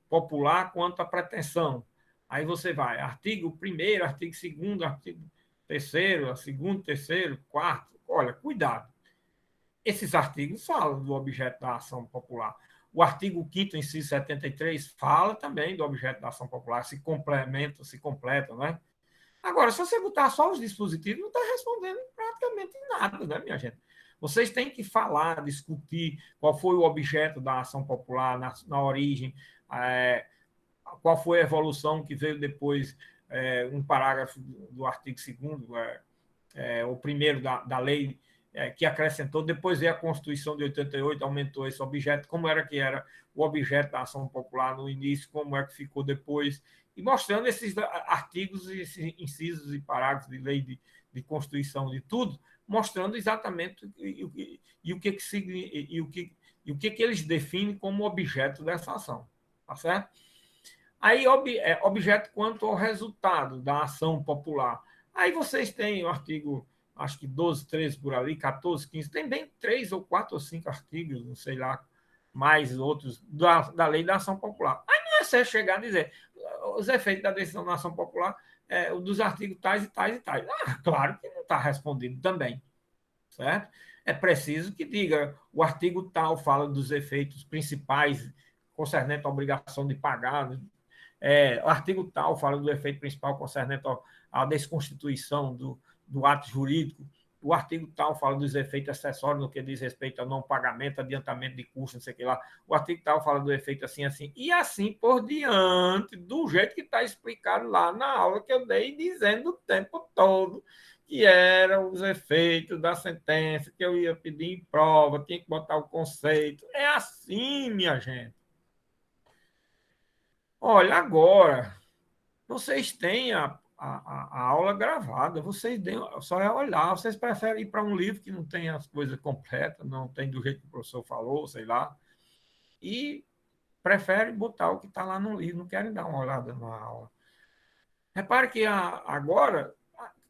popular quanto à pretensão. Aí você vai, artigo 1º, artigo 2º, artigo 3º, segundo, terceiro, quarto. Olha, cuidado. Esses artigos falam do objeto da ação popular. O artigo 5º, inciso 73, fala também do objeto da ação popular, se complementa, se completa, não é? Agora, se você botar só os dispositivos, não está respondendo praticamente nada, né, minha gente? Vocês têm que falar, discutir qual foi o objeto da ação popular na origem, qual foi a evolução que veio depois, um parágrafo do artigo 2º, o primeiro da lei, que acrescentou, depois veio a Constituição de 88, aumentou esse objeto, como era que era o objeto da ação popular no início, como é que ficou depois, e mostrando esses artigos, esses incisos e parágrafos de lei de Constituição, de tudo, mostrando exatamente o que eles definem como objeto dessa ação, tá certo? Aí, objeto quanto ao resultado da ação popular. Aí vocês têm o artigo, acho que 12, 13 por ali, 14, 15, tem bem 3 ou 4 ou 5 artigos, não sei lá, mais outros, da lei da ação popular. Aí não é certo chegar a dizer os efeitos da decisão da ação popular, dos artigos tais e tais e tais. Claro que não está respondido também, certo? É preciso que diga, o artigo tal fala dos efeitos principais concernente à obrigação de pagar, né? O artigo tal fala do efeito principal concernente à desconstituição do ato jurídico. O artigo tal fala dos efeitos acessórios no que diz respeito ao não pagamento, adiantamento de custos, não sei o que lá. O artigo tal fala do efeito assim, assim, e assim por diante, do jeito que está explicado lá na aula que eu dei, dizendo o tempo todo que eram os efeitos da sentença, que eu ia pedir em prova, tinha que botar o conceito. É assim, minha gente. Olha, agora, vocês têm a aula gravada, só é olhar. Vocês preferem ir para um livro que não tem as coisas completas, não tem do jeito que o professor falou, sei lá, e preferem botar o que está lá no livro, não querem dar uma olhada na aula. Repare que agora,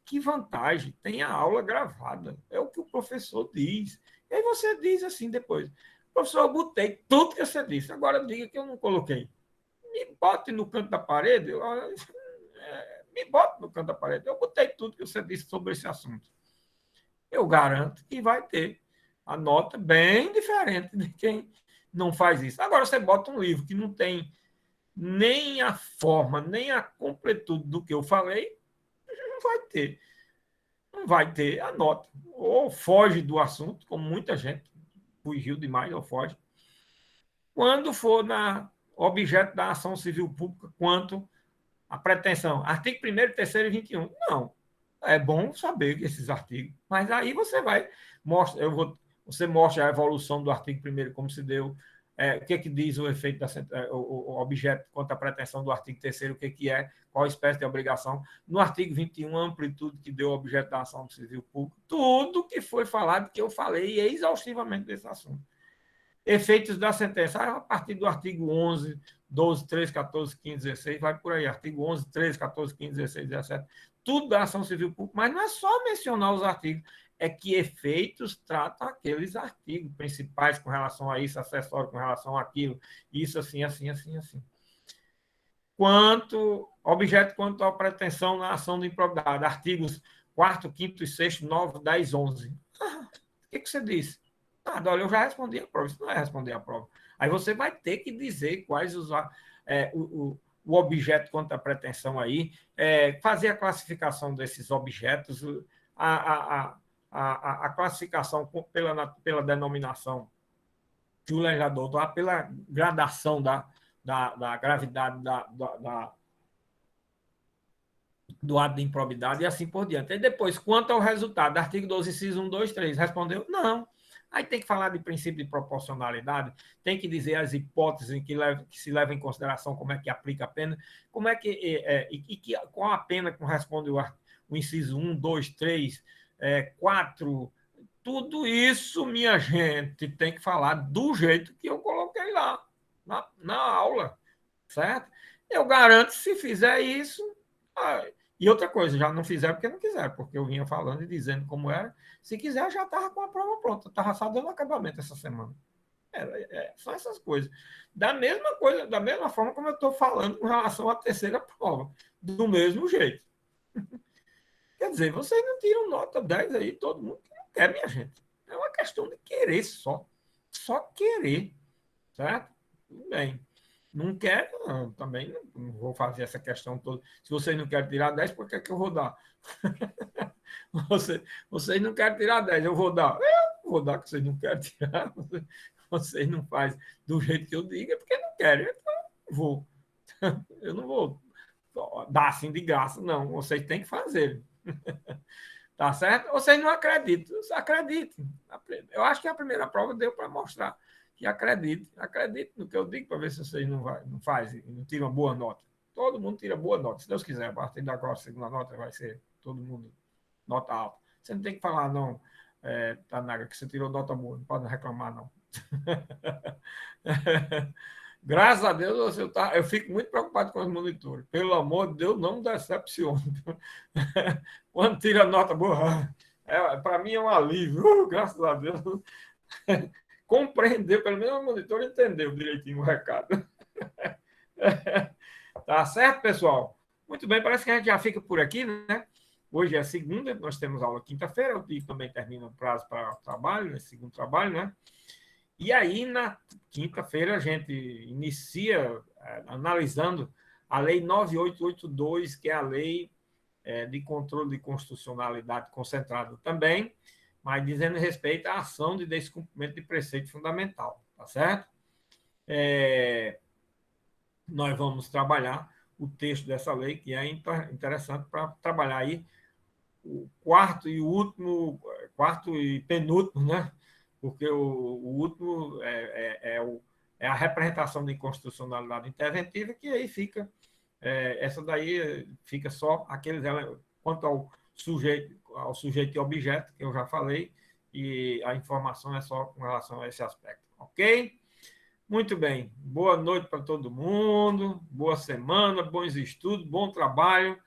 que vantagem, tem a aula gravada, é o que o professor diz. E aí você diz assim depois, professor, eu botei tudo que você disse, agora diga que eu não coloquei. Me bote no canto da parede, me bote no canto da parede. Eu botei tudo que você disse sobre esse assunto. Eu garanto que vai ter a nota bem diferente de quem não faz isso. Agora, você bota um livro que não tem nem a forma, nem a completude do que eu falei, não vai ter. Não vai ter a nota. Ou foge do assunto, como muita gente fugiu demais ou foge. Quando for na objeto da ação civil pública, quanto a pretensão, artigo 1º, 3º e 21. Não. É bom saber esses artigos, mas aí você vai você mostra a evolução do artigo 1º, como se deu, o que diz o efeito o objeto quanto à pretensão do artigo 3º, o que é, qual espécie de obrigação. No artigo 21, a amplitude que deu o objeto da ação civil pública, tudo que foi falado, que eu falei exaustivamente desse assunto. Efeitos da sentença, a partir do artigo 11, 12, 13, 14, 15, 16, vai por aí, artigo 11, 13, 14, 15, 16, 17, tudo da ação civil pública, mas não é só mencionar os artigos, é que efeitos tratam aqueles artigos principais com relação a isso, acessório com relação àquilo, isso assim, assim, assim, assim. quanto à pretensão na ação de improbidade. Artigos 4º, 5º, 6º, 9, 10, 11. O que você disse? Olha, eu já respondi a prova. Isso não é responder a prova. Aí você vai ter que dizer quais o objeto quanto à pretensão aí, fazer a classificação desses objetos, a classificação pela denominação que o legislador dá, pela gradação da gravidade do ato de improbidade e assim por diante. E depois, quanto ao resultado, artigo 12, inciso 1, 2, 3, respondeu? Não. Aí tem que falar de princípio de proporcionalidade, tem que dizer as hipóteses que se leva em consideração, como é que aplica a pena, como é qual a pena que corresponde o inciso 1, 2, 3, 4. Tudo isso, minha gente, tem que falar do jeito que eu coloquei lá, na aula, certo? Eu garanto, se fizer isso. E outra coisa, já não fizeram porque não quiseram, porque eu vinha falando e dizendo como era. Se quiser, já estava com a prova pronta, estava só dando acabamento essa semana. São essas coisas. Da mesma coisa, da mesma forma como eu estou falando com relação à terceira prova, do mesmo jeito. Quer dizer, vocês não tiram nota 10 aí, todo mundo que não quer, minha gente. É uma questão de querer só. Só querer, certo? Tudo bem. Não quer, não, também não vou fazer essa questão toda. Se vocês não querem tirar 10, por que, que eu vou dar? Vocês não querem tirar 10, eu vou dar. Eu vou dar que vocês não querem tirar. Vocês não fazem do jeito que eu digo, é porque não querem. Então, eu vou. Eu não vou dar assim de graça, não. Vocês têm que fazer. Tá certo? Vocês não acreditam. Acreditem. Eu acho que a primeira prova deu para mostrar que acredite. Acredite no que eu digo para ver se vocês não fazem, não tiram boa nota. Todo mundo tira boa nota. Se Deus quiser, a partir da agora, a segunda nota vai ser todo mundo nota alta. Você não tem que falar, não, Tanaga, que você tirou nota boa. Não pode reclamar, não. Graças a Deus, eu fico muito preocupado com os monitores. Pelo amor de Deus, não me decepcione. Quando tira nota boa, para mim é um alívio. Graças a Deus. Compreendeu, pelo menos o monitor entendeu direitinho o recado. Tá certo, pessoal? Muito bem, parece que a gente já fica por aqui, né? Hoje é segunda, nós temos aula quinta-feira, o dia também termina o prazo para o trabalho, esse segundo trabalho, né? E aí, na quinta-feira, a gente inicia analisando a Lei 9882, que é a lei de controle de constitucionalidade concentrada também, mas dizendo respeito à ação de descumprimento de preceito fundamental, tá certo? Nós vamos trabalhar o texto dessa lei, que é interessante para trabalhar aí o quarto e penúltimo, né? Porque o último é a representação de inconstitucionalidade interventiva, que aí fica, essa daí fica só aqueles quanto ao sujeito e objeto, que eu já falei, e a informação é só com relação a esse aspecto, ok? Muito bem. Boa noite para todo mundo, boa semana, bons estudos, bom trabalho.